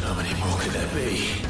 E: How many more could there be?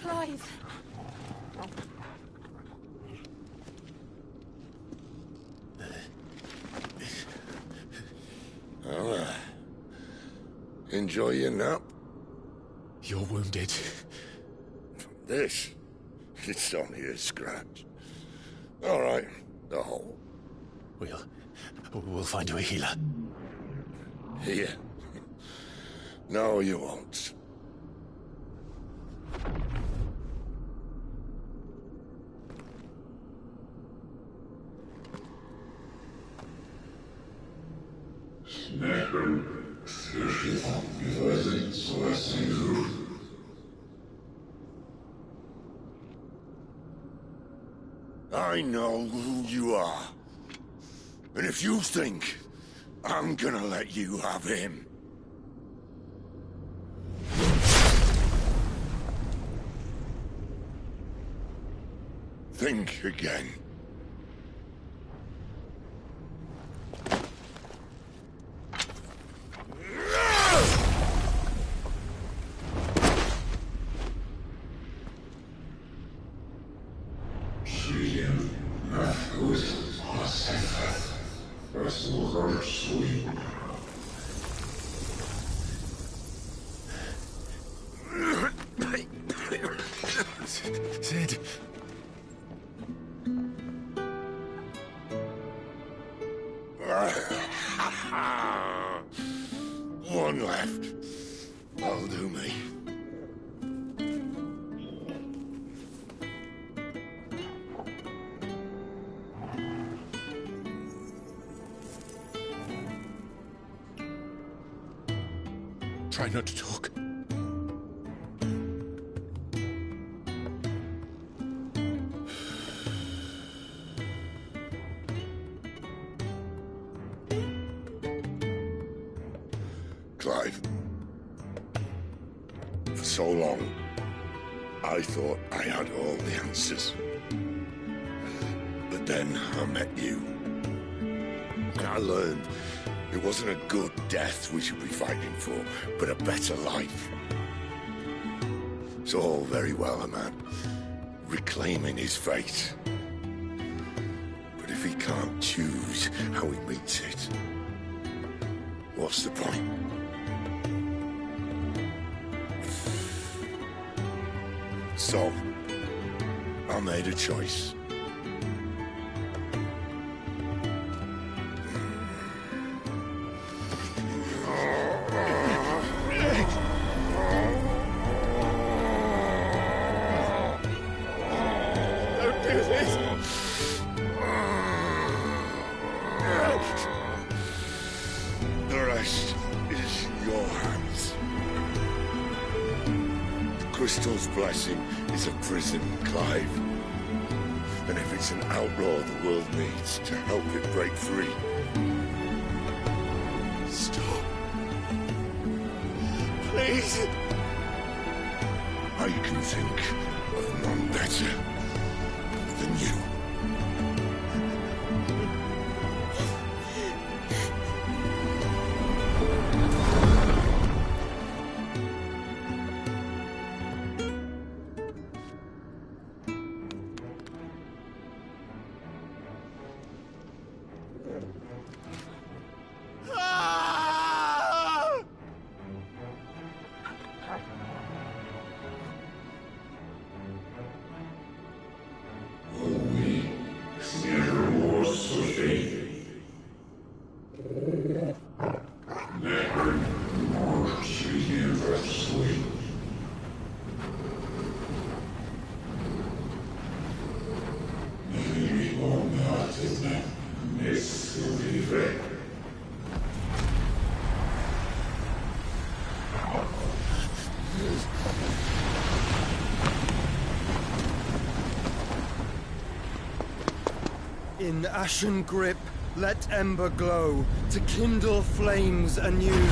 H: Clive.
I: Well, enjoy your nap.
J: You're wounded.
I: This? It's only a scratch. All right, the hole.
J: We'll find you a healer.
I: Here? No, you won't. I know who you are. And if you think I'm gonna let you have him... think again.
J: Sid.
I: One left. That'll do me.
J: Try not to talk.
I: Clive. For so long, I thought I had all the answers. But then I met you. And I learned it wasn't a good death we should be fighting for, but a better life. It's all very well, a man reclaiming his fate. But if he can't choose how he meets it, what's the point? So, I made a choice.
J: Don't do this!
I: The rest is in your hands. The Crystal's blessing is a prison, Clive. And if it's an outlaw the world needs to help it break free... Stop. Please. I can think of none better than you.
O: In ashen grip, let ember glow to kindle flames anew.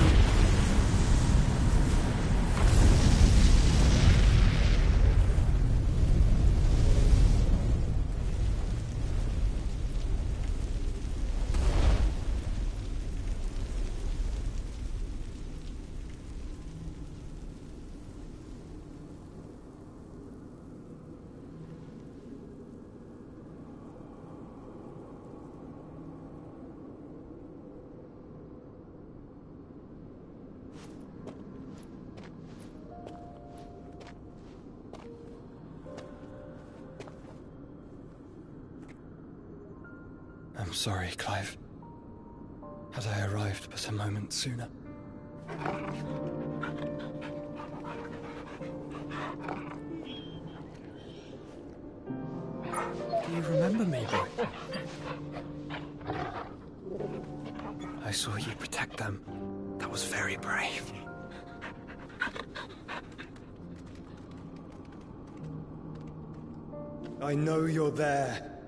O: I'm sorry, Clive. Had I arrived but a moment sooner. Do you remember me, boy? I saw you protect them. That was very brave. I know you're there,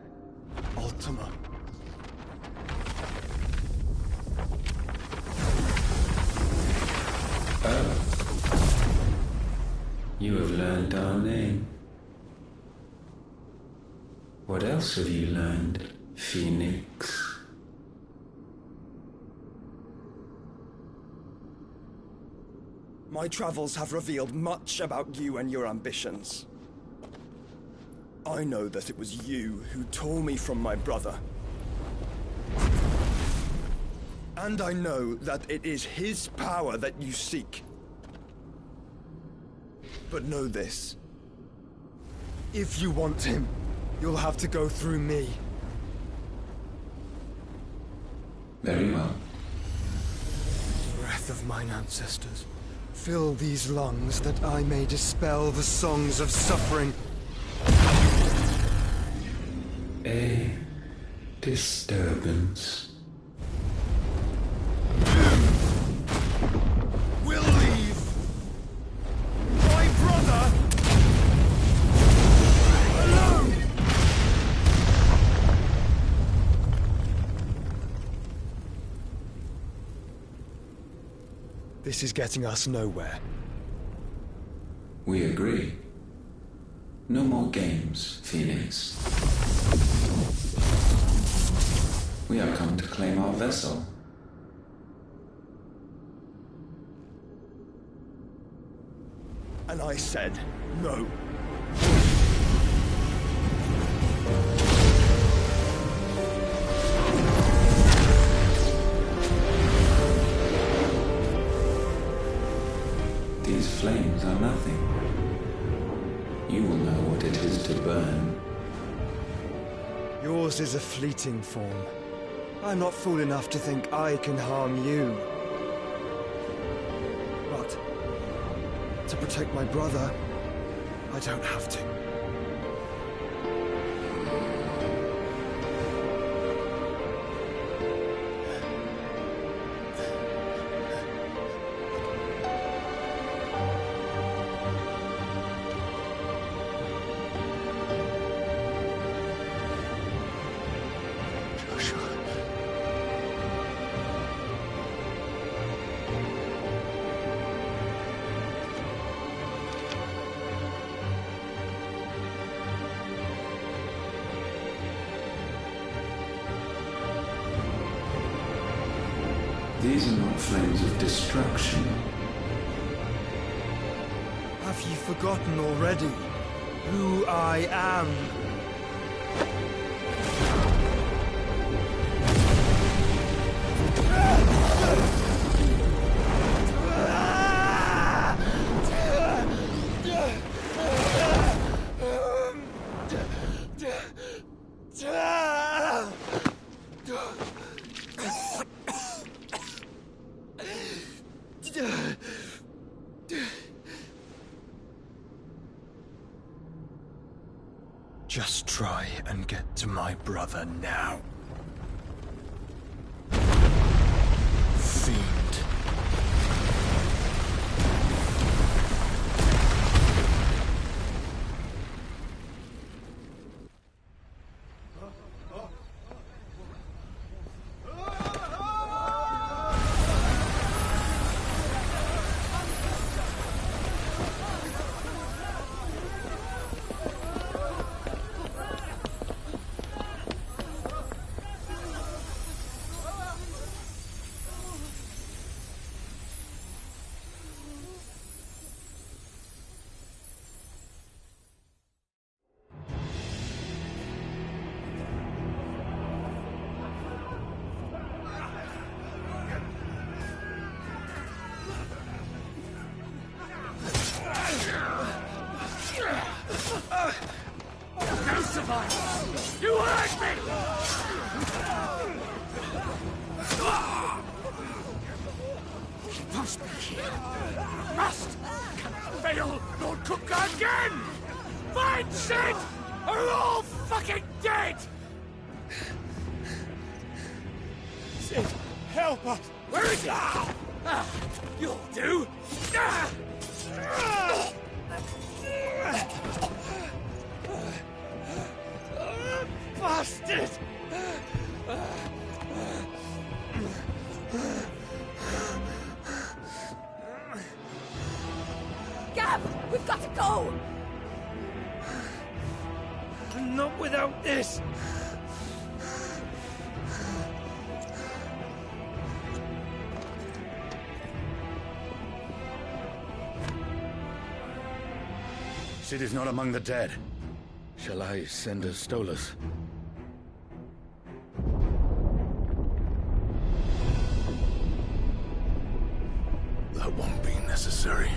O: Ultima.
P: You have learned our name. What else have you learned, Phoenix?
O: My travels have revealed much about you and your ambitions. I know that it was you who tore me from my brother. And I know that it is his power that you seek. But know this. If you want him, you'll have to go through me.
P: Very well.
O: Breath of mine ancestors, fill these lungs that I may dispel the songs of suffering.
P: A disturbance.
O: We'll leave. My brother alone. This is getting us nowhere.
P: We agree. No more games, Phoenix. We have come to claim our vessel.
O: And I said no.
P: These flames are nothing. You will know what it is to burn.
O: Yours is a fleeting form. I'm not fool enough to think I can harm you. But to protect my brother, I don't have to.
P: These are not flames of destruction.
O: Have you forgotten already who I am? Just try and get to my brother now. Fiend.
D: dead, Sid! Are all fucking dead! Sid, help us! Where is he? You'll do! Bastard!
B: Gav, we've got to go!
D: Not without this!
G: Sid is not among the dead. Shall I send a Stolas?
E: That won't be necessary.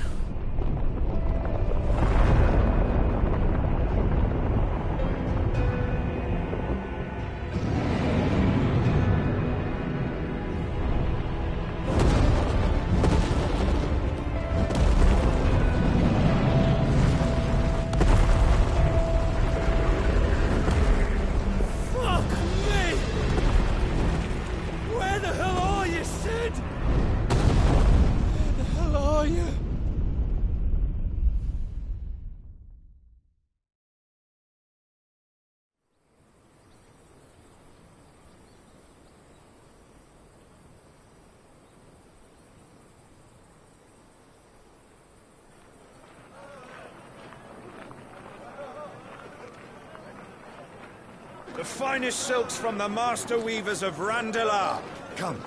G: The finest silks from the master weavers of Randalar. Come,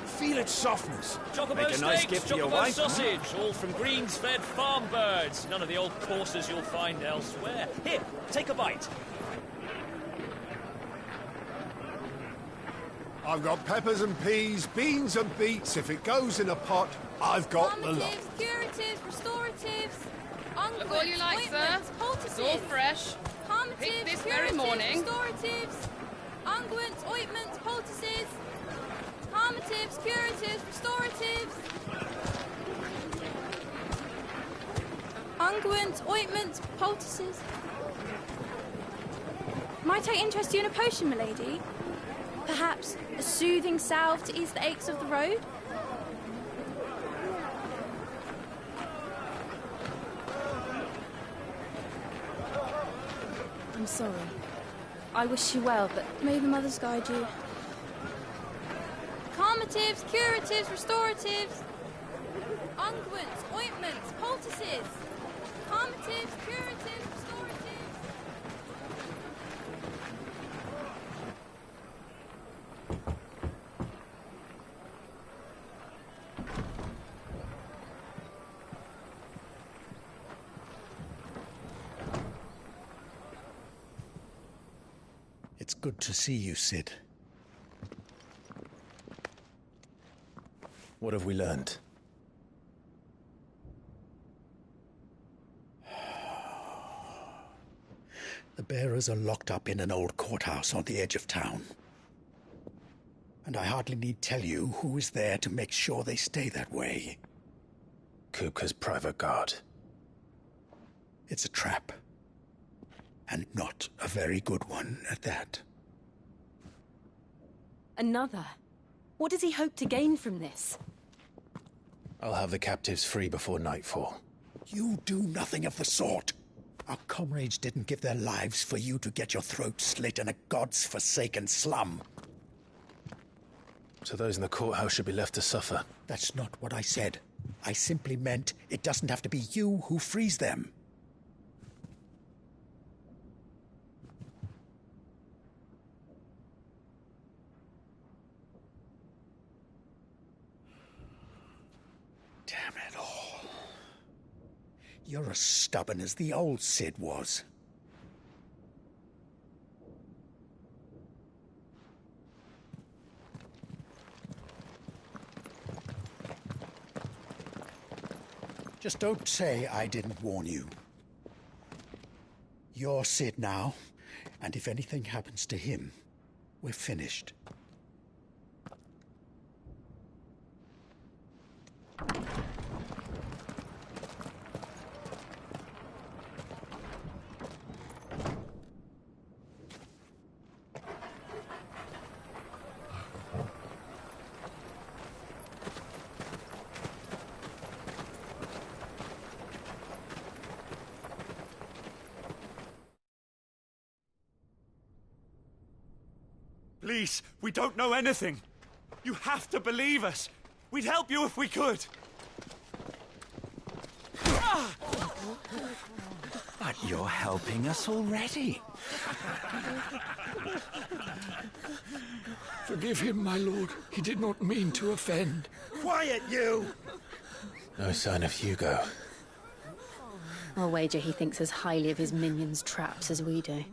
G: feel its softness.
Q: Chocobo
G: Make a nice
Q: steaks,
G: gift for your
Q: chocobo
G: wife.
Q: sausage, all from greens-fed farm birds. None of the old courses you'll find elsewhere. Here, take a bite.
R: I've got peppers and peas, beans and beets. If it goes in a pot, I've got the lot.
S: Calmatives, curatives, restoratives, unguents,
T: Look all you like, sir.
S: ointments, poultices.
T: It's all fresh.
S: Calmatives,
T: Picked this
S: curatives,
T: very morning.
S: restoratives, unguents, ointments, poultices. Calmatives, curatives, restoratives. Unguents, ointments, poultices. Might I interest you in a potion, milady? Perhaps a soothing salve to ease the aches of the road? I'm sorry. I wish you well, but may the mothers guide you. Calmatives, curatives, restoratives. Unguents, ointments, poultices. Calmatives, curatives, restoratives.
L: It's good to see you, Sid.
J: What have we learned?
L: The bearers are locked up in an old courthouse on the edge of town. And I hardly need tell you who is there to make sure they stay that way.
J: Kupka's private guard.
L: It's a trap. And not a very good one at that.
K: Another? What does he hope to gain from this?
J: I'll have the captives free before nightfall.
L: You do nothing of the sort. Our comrades didn't give their lives for you to get your throat slit in a god's forsaken slum.
J: So those in the courthouse should be left to suffer.
L: That's not what I said. I simply meant it doesn't have to be you who frees them. Damn it all. You're as stubborn as the old Sid was. Just don't say I didn't warn you. You're Sid now, and if anything happens to him, we're finished.
G: Please, we don't know anything. You have to believe us. We'd help you if we could.
T: But you're helping us already.
R: Forgive him, my lord. He did not mean to offend.
D: Quiet, you!
J: No sign of Hugo.
K: I'll wager he thinks as highly of his minions' traps as we do.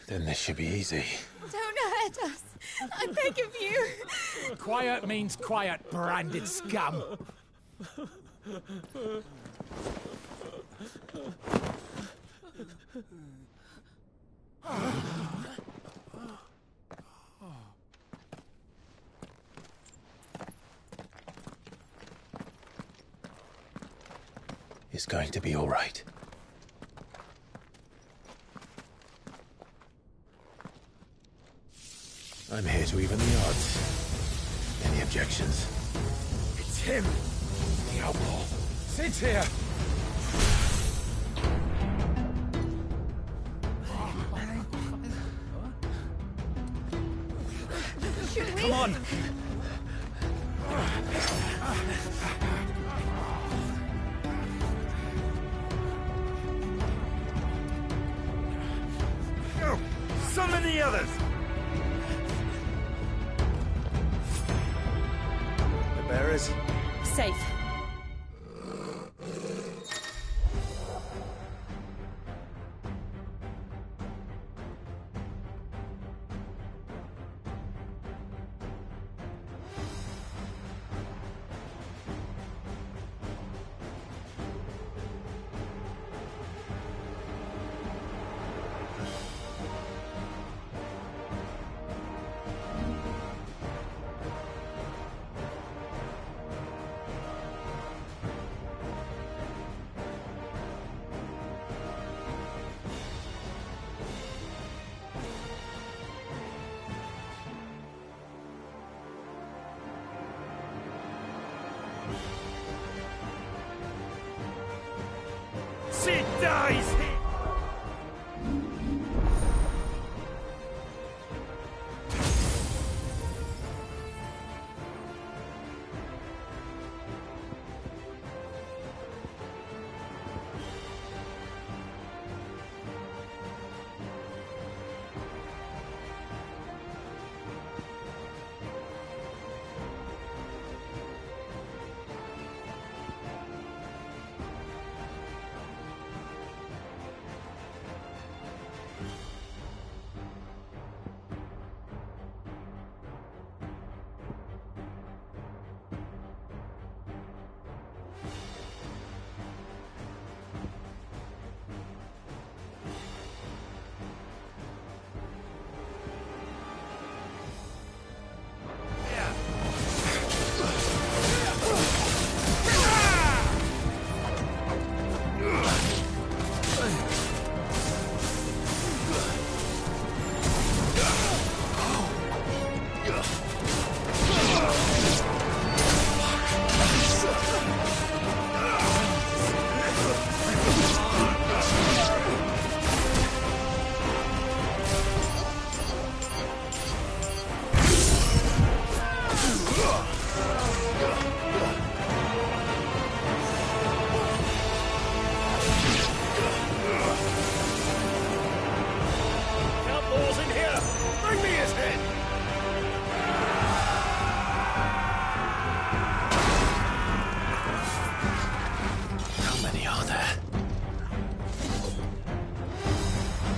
J: Then this should be easy.
S: Don't hurt us. I beg of you.
L: Quiet means quiet, branded scum.
J: It's going to be all right. I'm here to even the odds. Any objections?
L: It's him, the outlaw. Sit here.
G: Come on! Go! Summon the others!
O: The bearers?
K: Safe.
G: She dies here!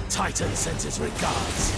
L: Titan sends his regards.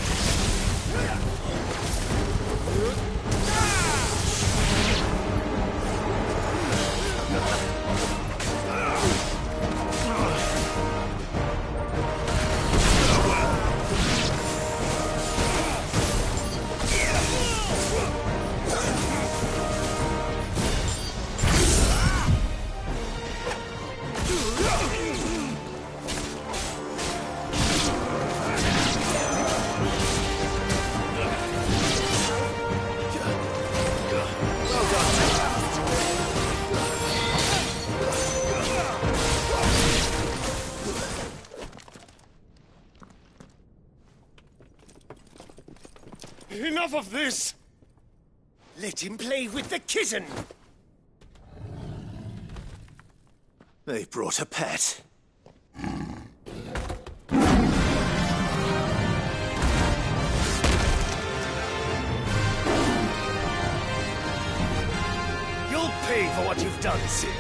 G: enough of this!
C: Let him play with the kitten!
E: They brought a pet.
C: You'll pay for what you've done, Sid.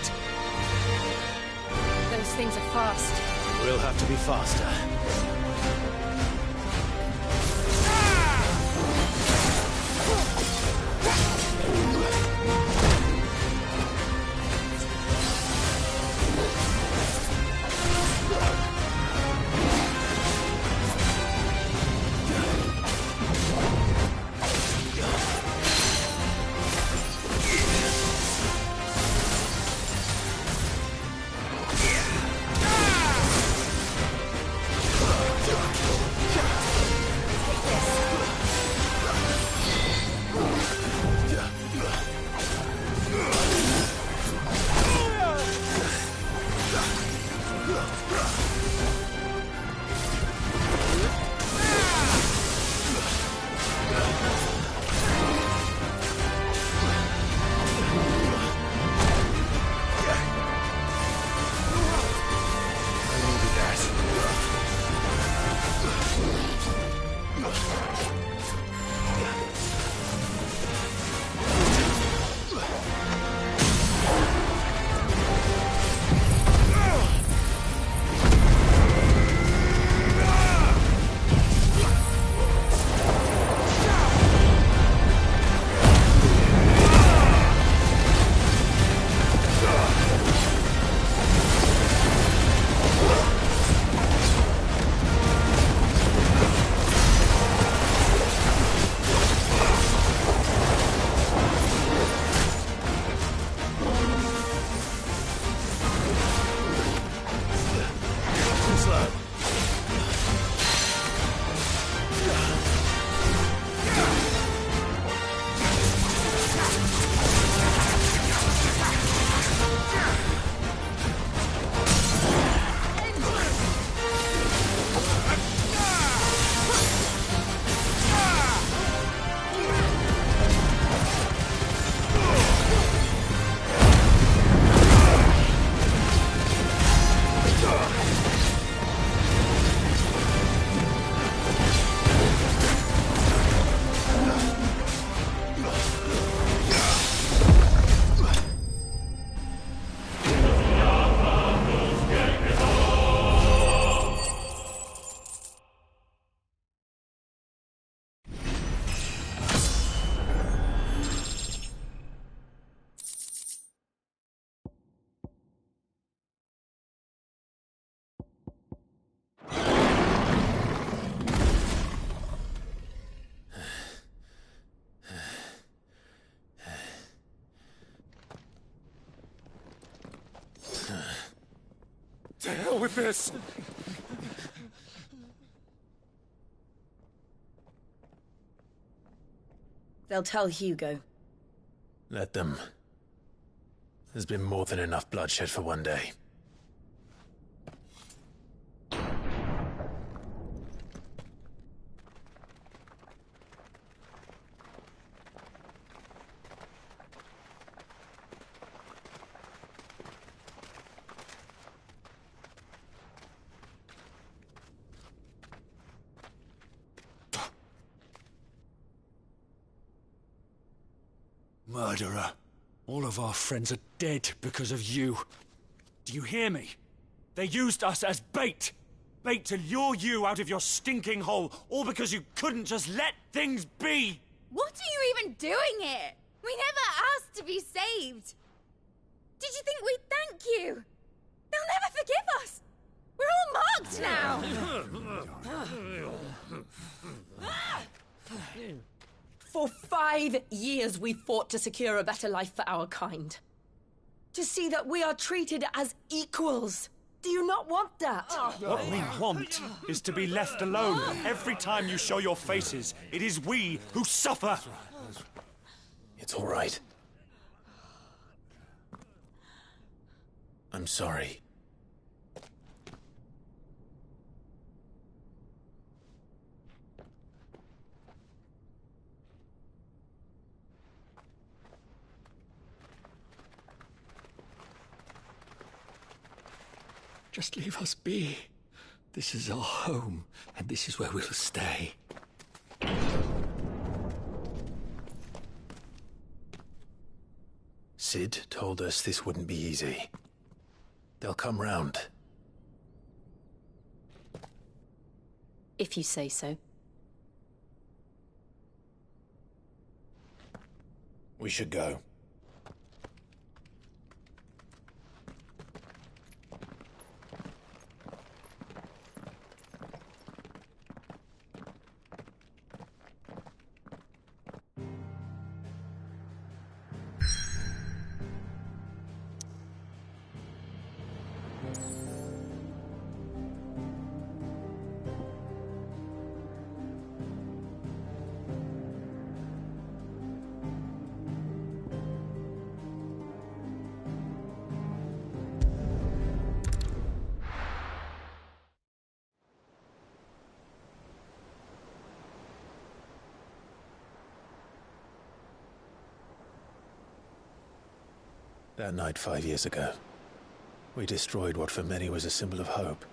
K: Those things are fast.
J: We'll have to be faster.
G: To hell with this!
M: They'll tell Hugo.
J: Let them. There's been more than enough bloodshed for one day.
G: Murderer. All of our friends are dead because of you. Do you hear me? They used us as bait. Bait to lure you out of your stinking hole, all because you couldn't just let things be.
U: What are you even doing here? We never asked to be saved. Did you think we'd thank you? They'll never forgive us. We're all marked now.
B: For 5 years we fought to secure a better life for our kind. To see that we are treated as equals. Do you not want that?
G: What we want is to be left alone. Every time you show your faces, it is we who suffer.
J: It's all right. I'm sorry.
L: Just leave us be. This is our home, and this is where we'll stay.
J: Sid told us this wouldn't be easy. They'll come round.
K: If you say so.
J: We should go. That night 5 years ago, we destroyed what for many was a symbol of hope.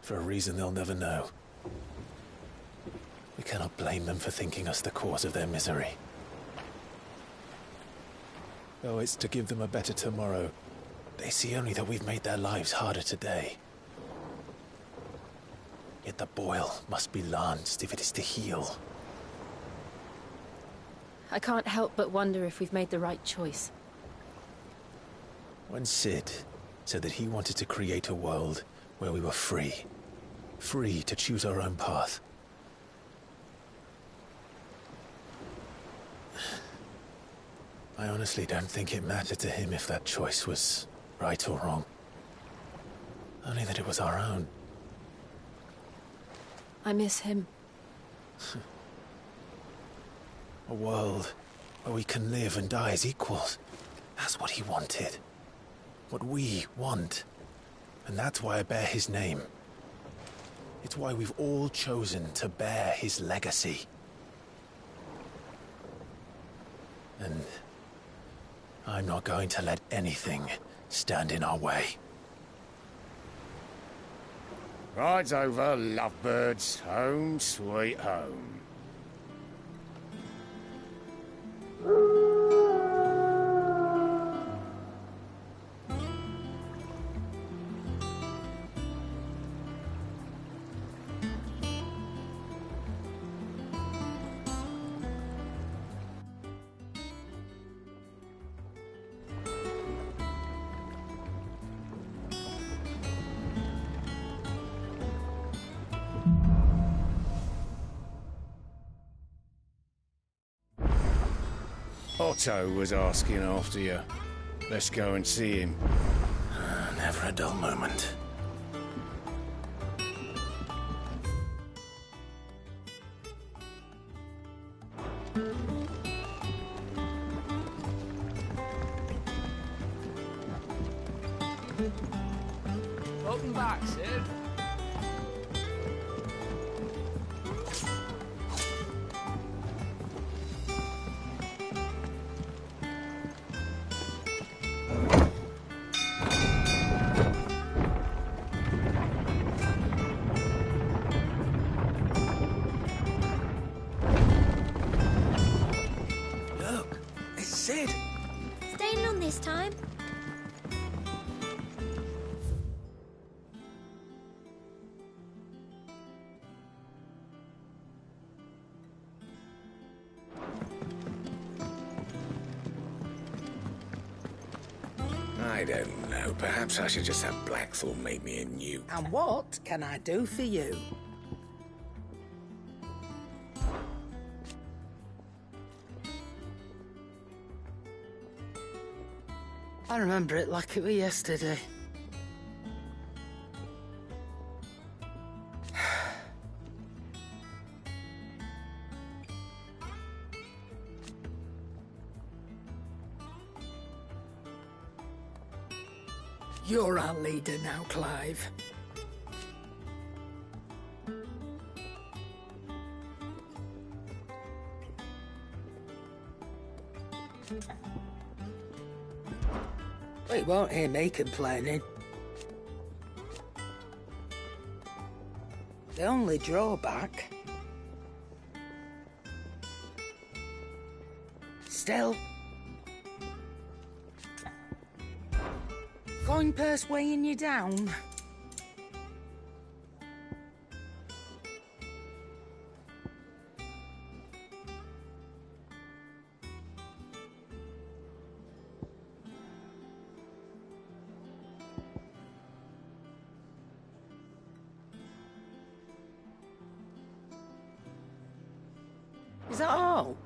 J: For a reason they'll never know. We cannot blame them for thinking us the cause of their misery. Though it's to give them a better tomorrow, they see only that we've made their lives harder today. Yet the boil must be lanced if it is to heal.
K: I can't help but wonder if we've made the right choice.
J: When Sid said that he wanted to create a world where we were free. Free to choose our own path. I honestly don't think it mattered to him if that choice was right or wrong. Only that it was our own.
K: I miss him.
J: A world where we can live and die as equals. That's what he wanted. What we want. And that's why I bear his name. It's why we've all chosen to bear his legacy. And I'm not going to let anything stand in our way.
C: Rides over, lovebirds. Home, sweet home. Otto was asking after you. Let's go and see him.
J: Never a dull moment.
C: Welcome back, Sid.
L: Look, it's Sid.
U: Staying on this time?
T: I don't know. Perhaps I should just have Blackthorn make me a new...
M: And what can I do for you? I remember it like it was yesterday. You're our leader now, Clive. Well, you won't hear me complaining.
F: The only drawback... Still... Coin purse weighing you down. Is that all?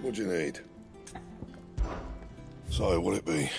N: What do you need? So, what'll it be?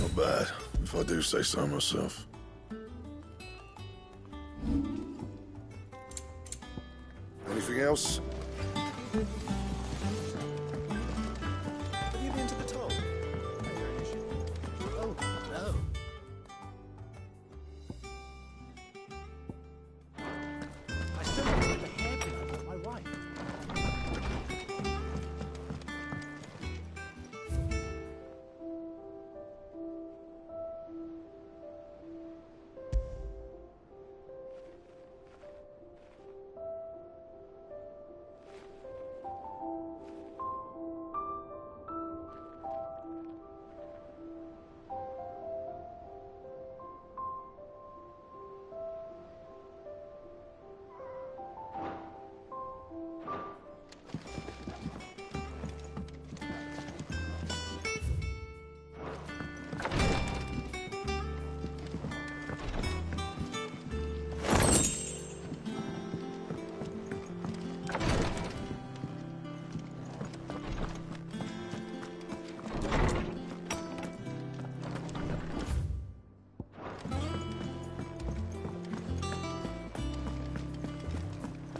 N: Not bad, if I do say so myself. Anything else?
J: Have you been to the top? Oh, no. I still don't have the hairpin I got my wife.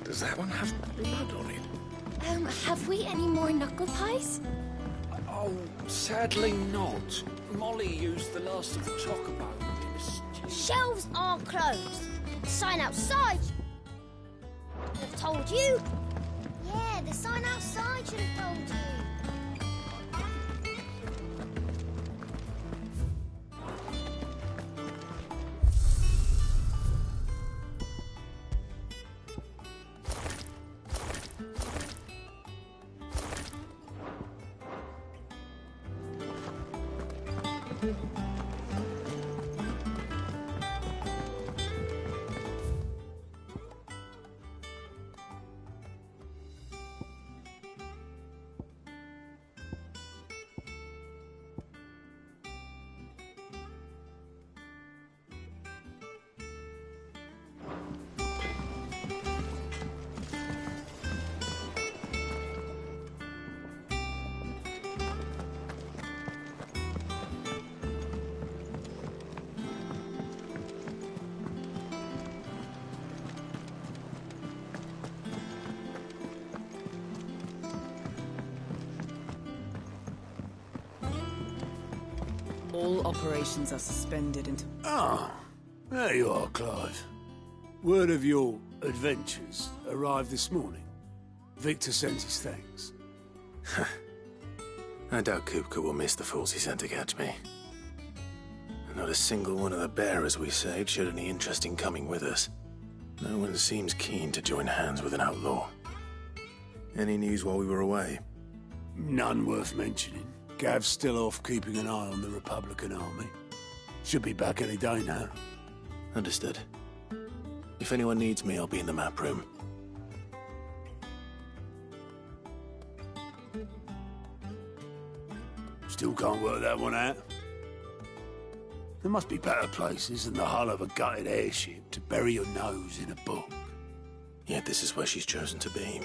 T: Does that one have blood on it?
U: Have we any more knuckle pies?
T: Oh, sadly not. Molly used the last of the chocobo in a stew.
V: Shelves are closed. Sign outside should have told you. Yeah, the sign outside should have told you.
A: All operations are suspended until...
R: Ah, there you are, Clive. Word of your adventures arrived this morning. Victor sends his thanks.
E: I doubt Kupka will miss the fools he sent to catch me. Not a single one of the bearers we saved showed any interest in coming with us. No one seems keen to join hands with an outlaw. Any news while we were away?
R: None worth mentioning. Gav's still off keeping an eye on the Republican army. Should be back any day now.
E: Understood. If anyone needs me, I'll be in the map room.
R: Still can't work that one out. There must be better places than the hull of a gutted airship to bury your nose in a book.
E: Yet this is where she's chosen to be.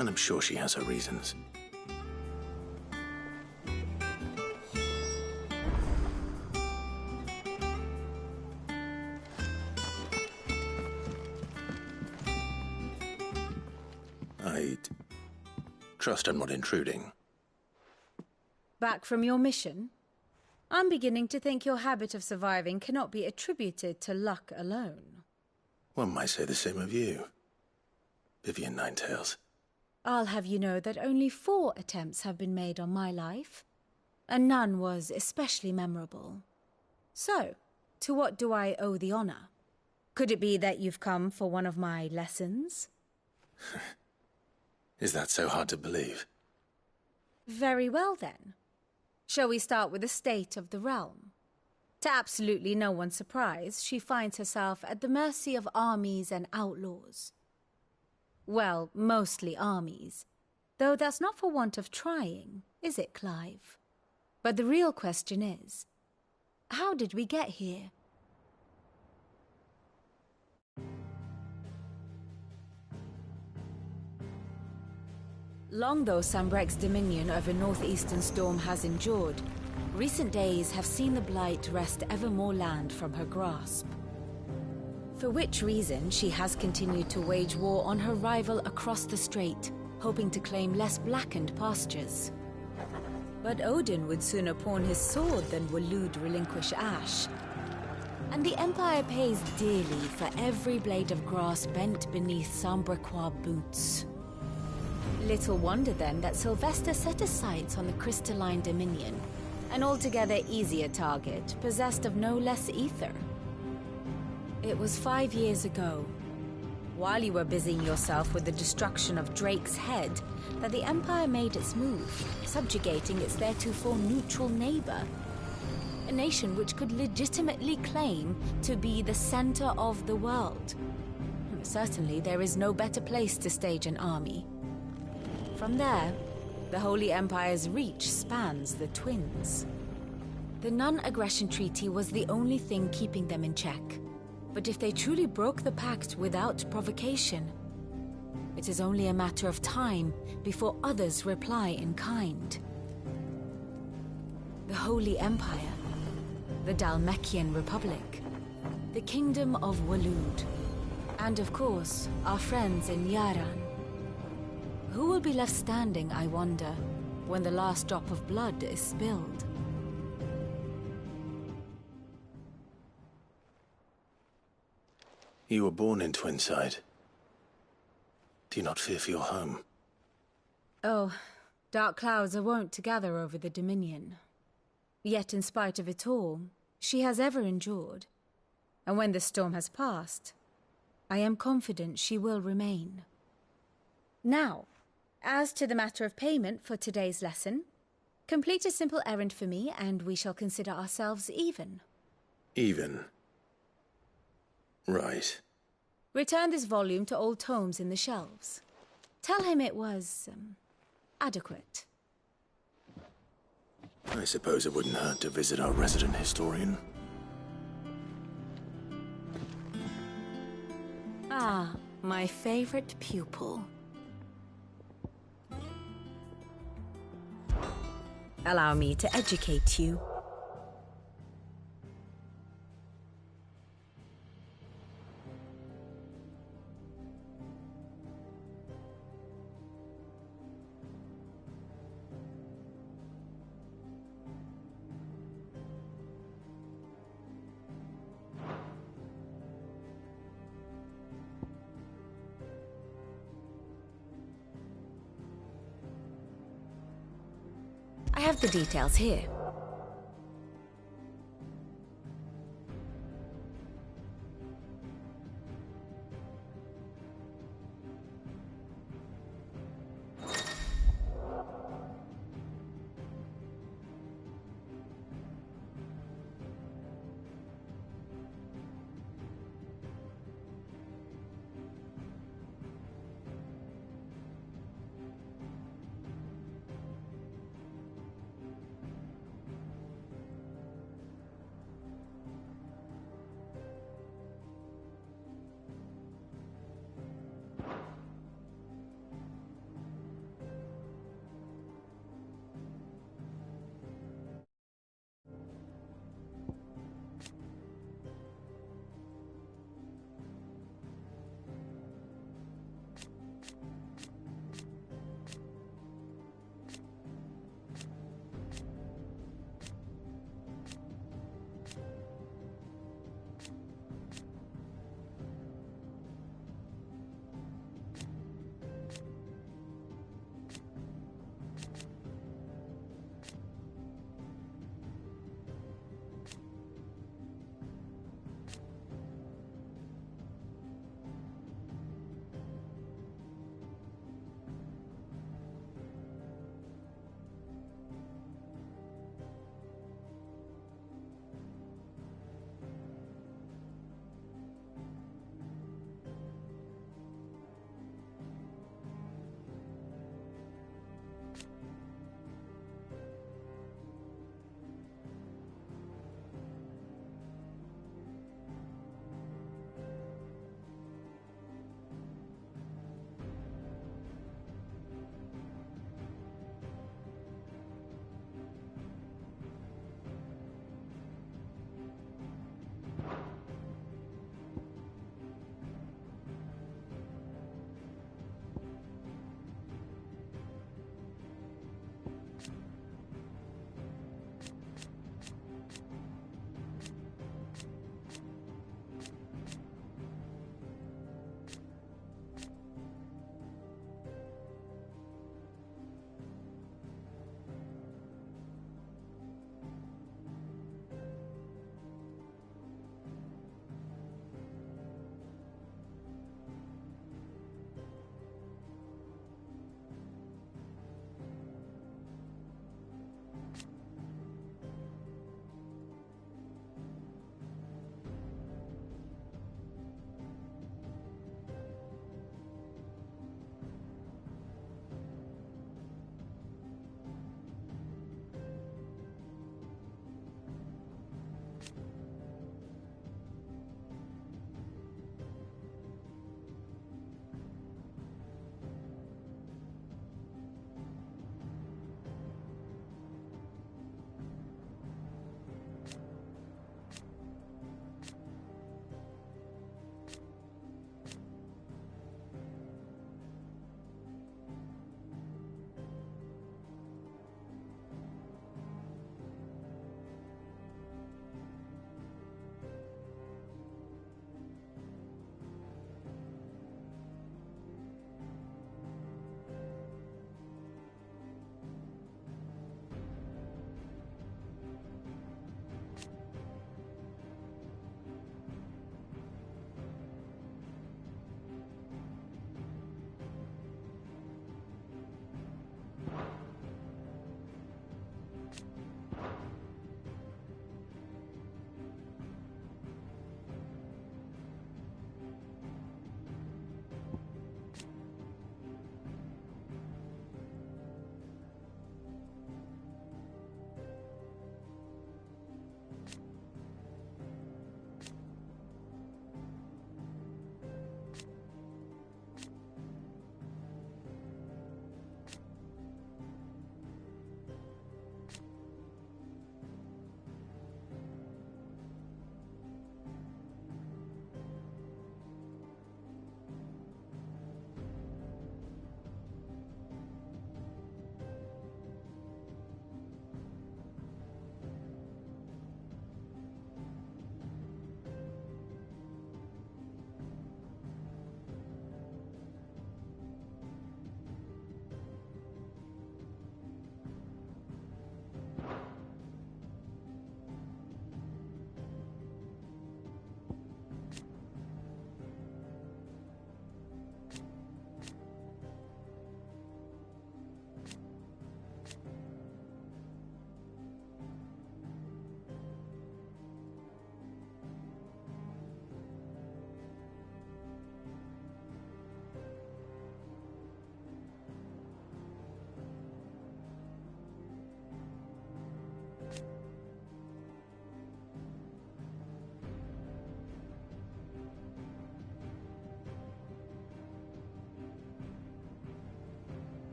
E: And I'm sure she has her reasons. I'd trust I'm not intruding.
H: Back from your mission? I'm beginning to think your habit of surviving cannot be attributed to luck alone.
E: One might say the same of you, Vivian Ninetails.
H: I'll have you know that only 4 attempts have been made on my life, and none was especially memorable. So, to what do I owe the honor? Could it be that you've come for one of my lessons?
E: Is that so hard to believe?
H: Very well, then. Shall we start with the state of the realm? To absolutely no one's surprise, she finds herself at the mercy of armies and outlaws. Well, mostly armies. Though that's not for want of trying, is it, Clive? But the real question is, how did we get here? Long though Sambrek's dominion over northeastern Storm has endured, recent days have seen the Blight wrest ever more land from her grasp. For which reason, she has continued to wage war on her rival across the strait, hoping to claim less blackened pastures. But Odin would sooner pawn his sword than Waloed relinquish Ash. And the Empire pays dearly for every blade of grass bent beneath Sambrequois boots. Little wonder then that Sylvester set his sights on the crystalline dominion, an altogether easier target, possessed of no less ether. It was 5 years ago, while you were busying yourself with the destruction of Drake's head, that the Empire made its move, subjugating its theretofore neutral neighbor. A nation which could legitimately claim to be the center of the world. Certainly there is no better place to stage an army. From there, the Holy Empire's reach spans the Twins. The non-aggression treaty was the only thing keeping them in check. But if they truly broke the pact without provocation, it is only a matter of time before others reply in kind. The Holy Empire, the Dhalmekian Republic, the Kingdom of Waloed, and of course, our friends in Yaran. Who will be left standing, I wonder, when the last drop of blood is spilled?
E: You were born in Twinside. Do you not fear for your home?
H: Oh, dark clouds are wont to gather over the Dominion. Yet in spite of it all, she has ever endured. And when the storm has passed, I am confident she will remain. Now, as to the matter of payment for today's lesson, complete a simple errand for me and we shall consider ourselves even.
E: Even? Right.
H: Return this volume to old tomes in the shelves. Tell him it was, adequate.
E: I suppose it wouldn't hurt to visit our resident historian.
H: Ah, my favorite pupil. Allow me to educate you. have the details here.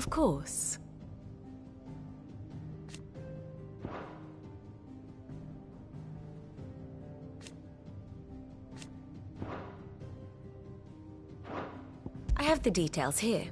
H: Of course. I have the details here.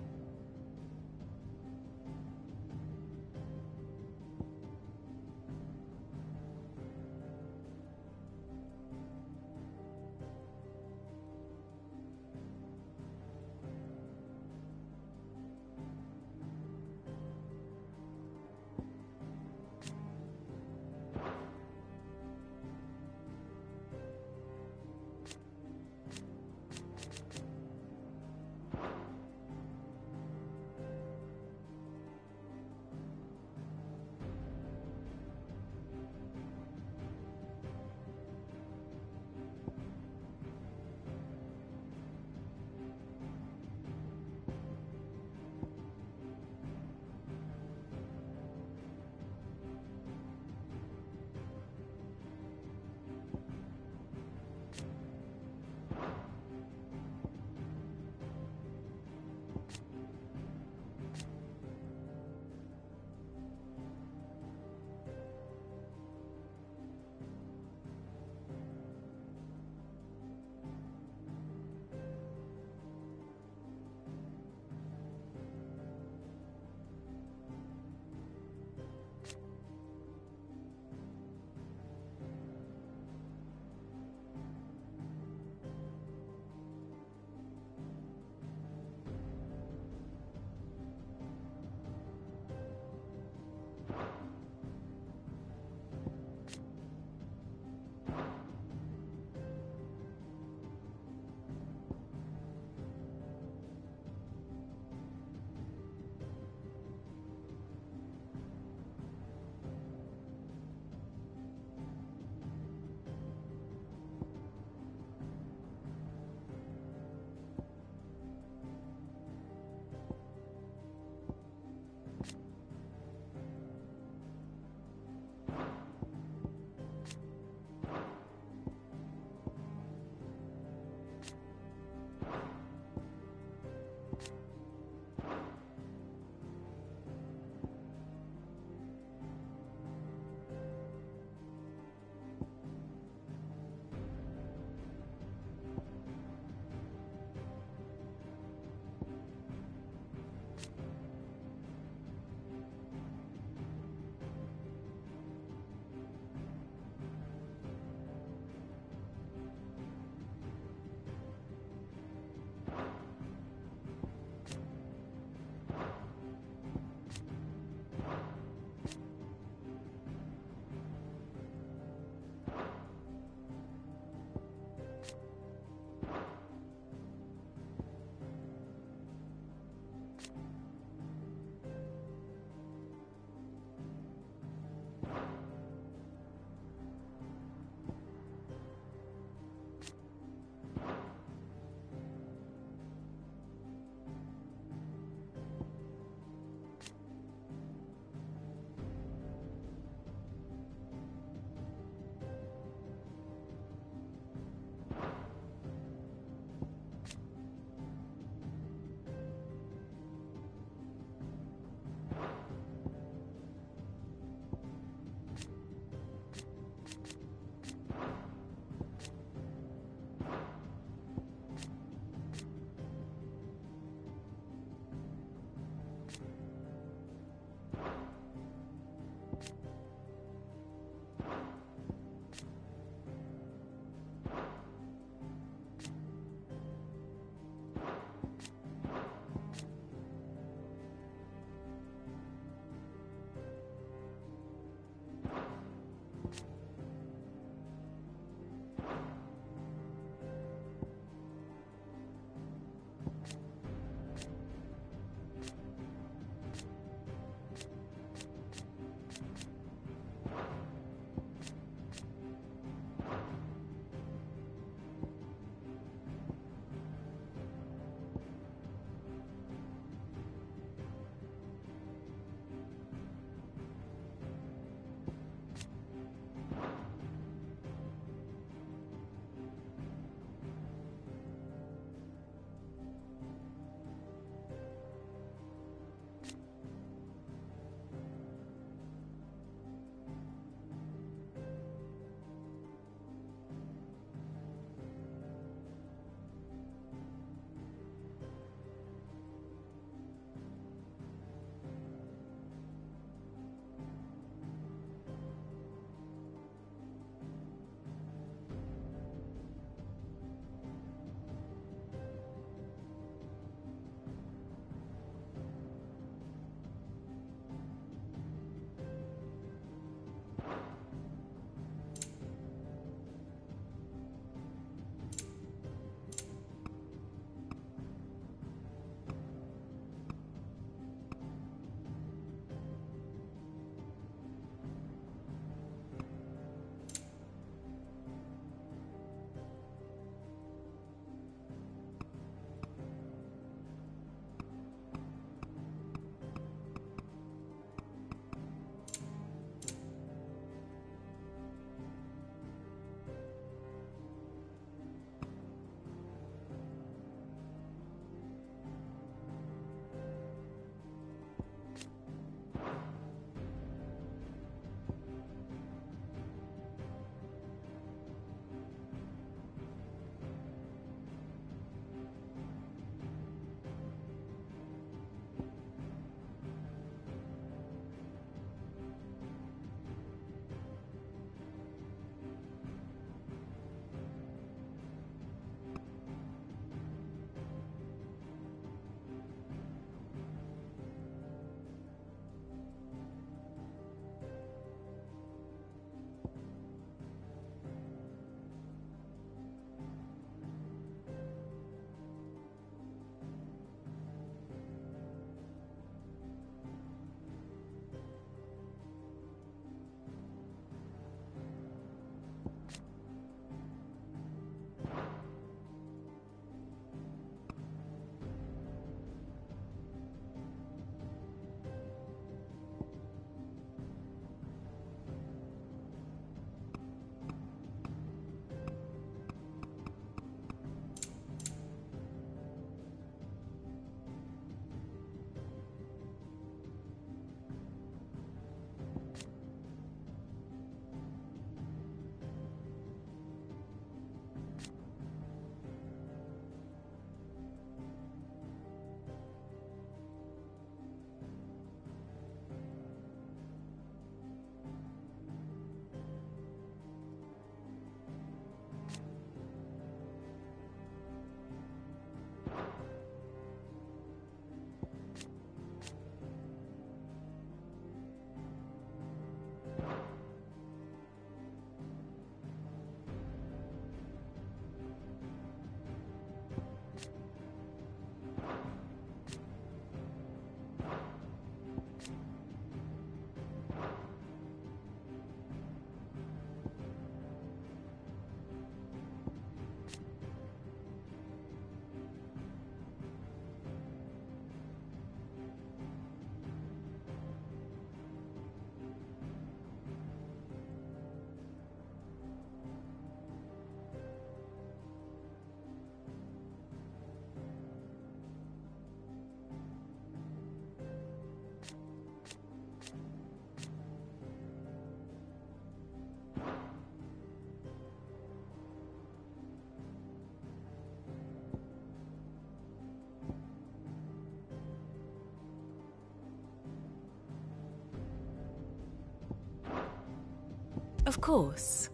H: Of course.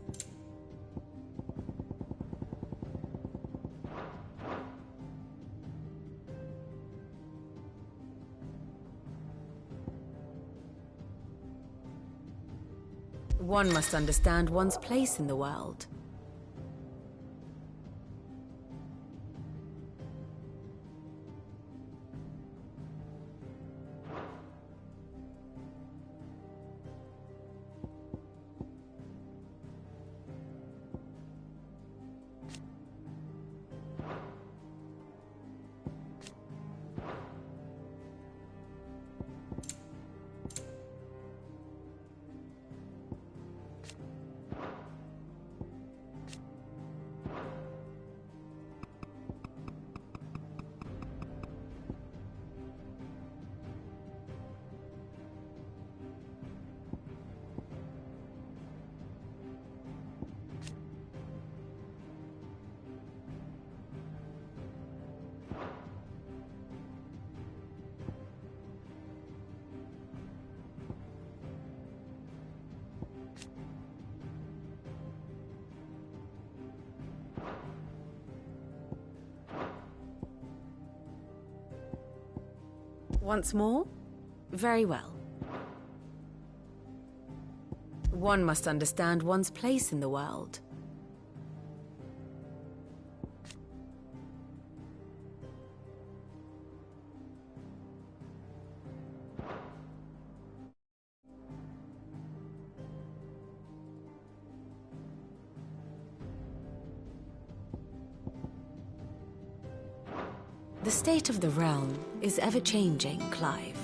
H: One must understand one's place in the world. Once more? Very well. One must understand one's place in the world. The state of the realm is ever-changing, Clive.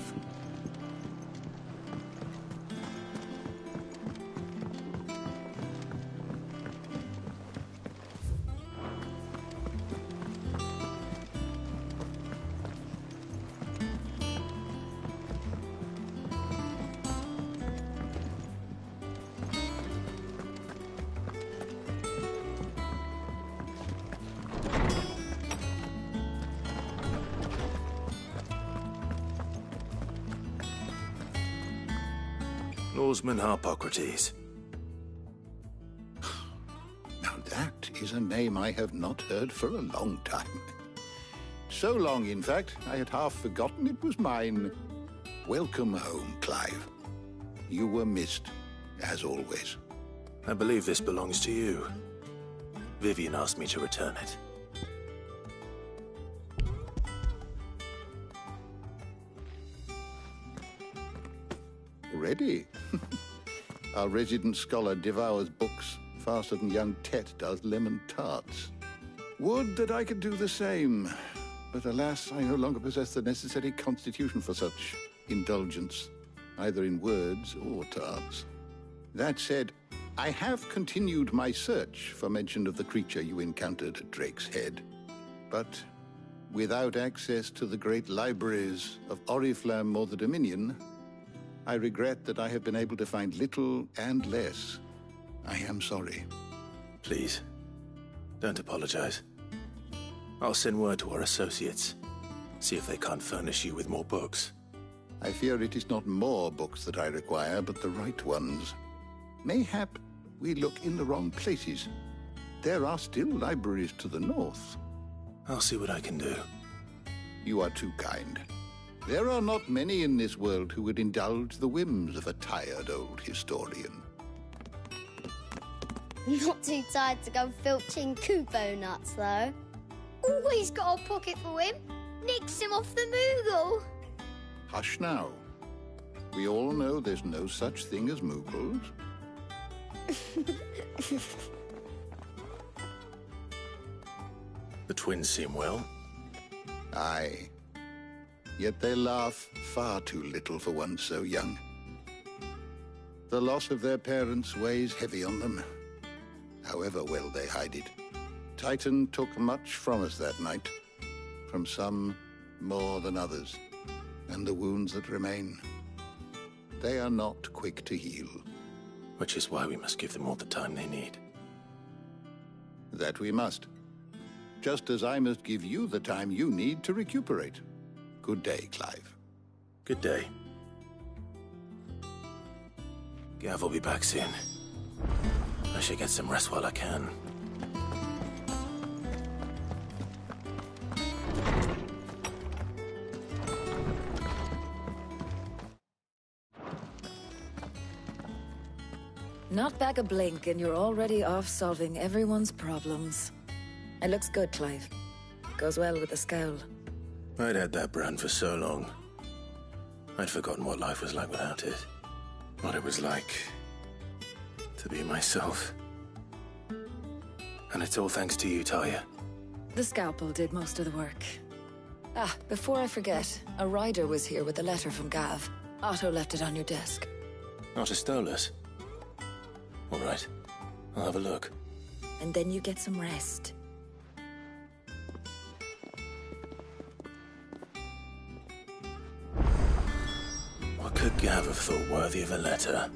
E: Lawsman Harpocrates.
I: Now that is a name I have not heard for a long time. So long, in fact, I had half forgotten it was mine. Welcome home, Clive. You were missed, as always.
E: I believe this belongs to you. Vivian asked me to return it.
I: Ready? Our resident scholar devours books faster than young Tet does lemon tarts. Would that I could do the same, but alas, I no longer possess the necessary constitution for such indulgence, either in words or tarts. That said, I have continued my search for mention of the creature you encountered at Drake's Head, but without access to the great libraries of Oriflamme or the Dominion, I regret that I have been able to find little and less. I am sorry.
E: Please, don't apologize. I'll send word to our associates. See if they can't furnish you with more books.
I: I fear it is not more books that I require, but the right ones. Mayhap we look in the wrong places. There are still libraries to the north.
E: I'll see what I can do.
I: You are too kind. There are not many in this world who would indulge the whims of a tired old historian.
V: Not too tired to go filching Kupo nuts, though. Always got a pocket for him. Nicks him off the Moogle.
I: Hush now. We all know there's no such thing as Moogles.
E: The twins seem well.
I: Aye. Yet they laugh far too little for one so young. The loss of their parents weighs heavy on them, however well they hide it. Titan took much from us that night, from some more than others, and the wounds that remain, they are not quick to heal.
E: Which is why we must give them all the time they need.
I: That we must. Just as I must give you the time you need to recuperate. Good day, Clive.
E: Good day. Gav will be back soon. I should get some rest while I can.
K: Not back a blink and you're already off solving everyone's problems. It looks good, Clive. Goes well with the scowl.
E: I'd had that brand for so long. I'd forgotten what life was like without it. What it was like to be myself. And it's all thanks to you, Talia.
K: The scalpel did most of the work. Ah, before I forget, a rider was here with a letter from Gav. Otto left it on your desk.
E: Otto stole us. All right, I'll have a look.
K: And then you get some rest.
E: What could Gav have thought worthy of a letter?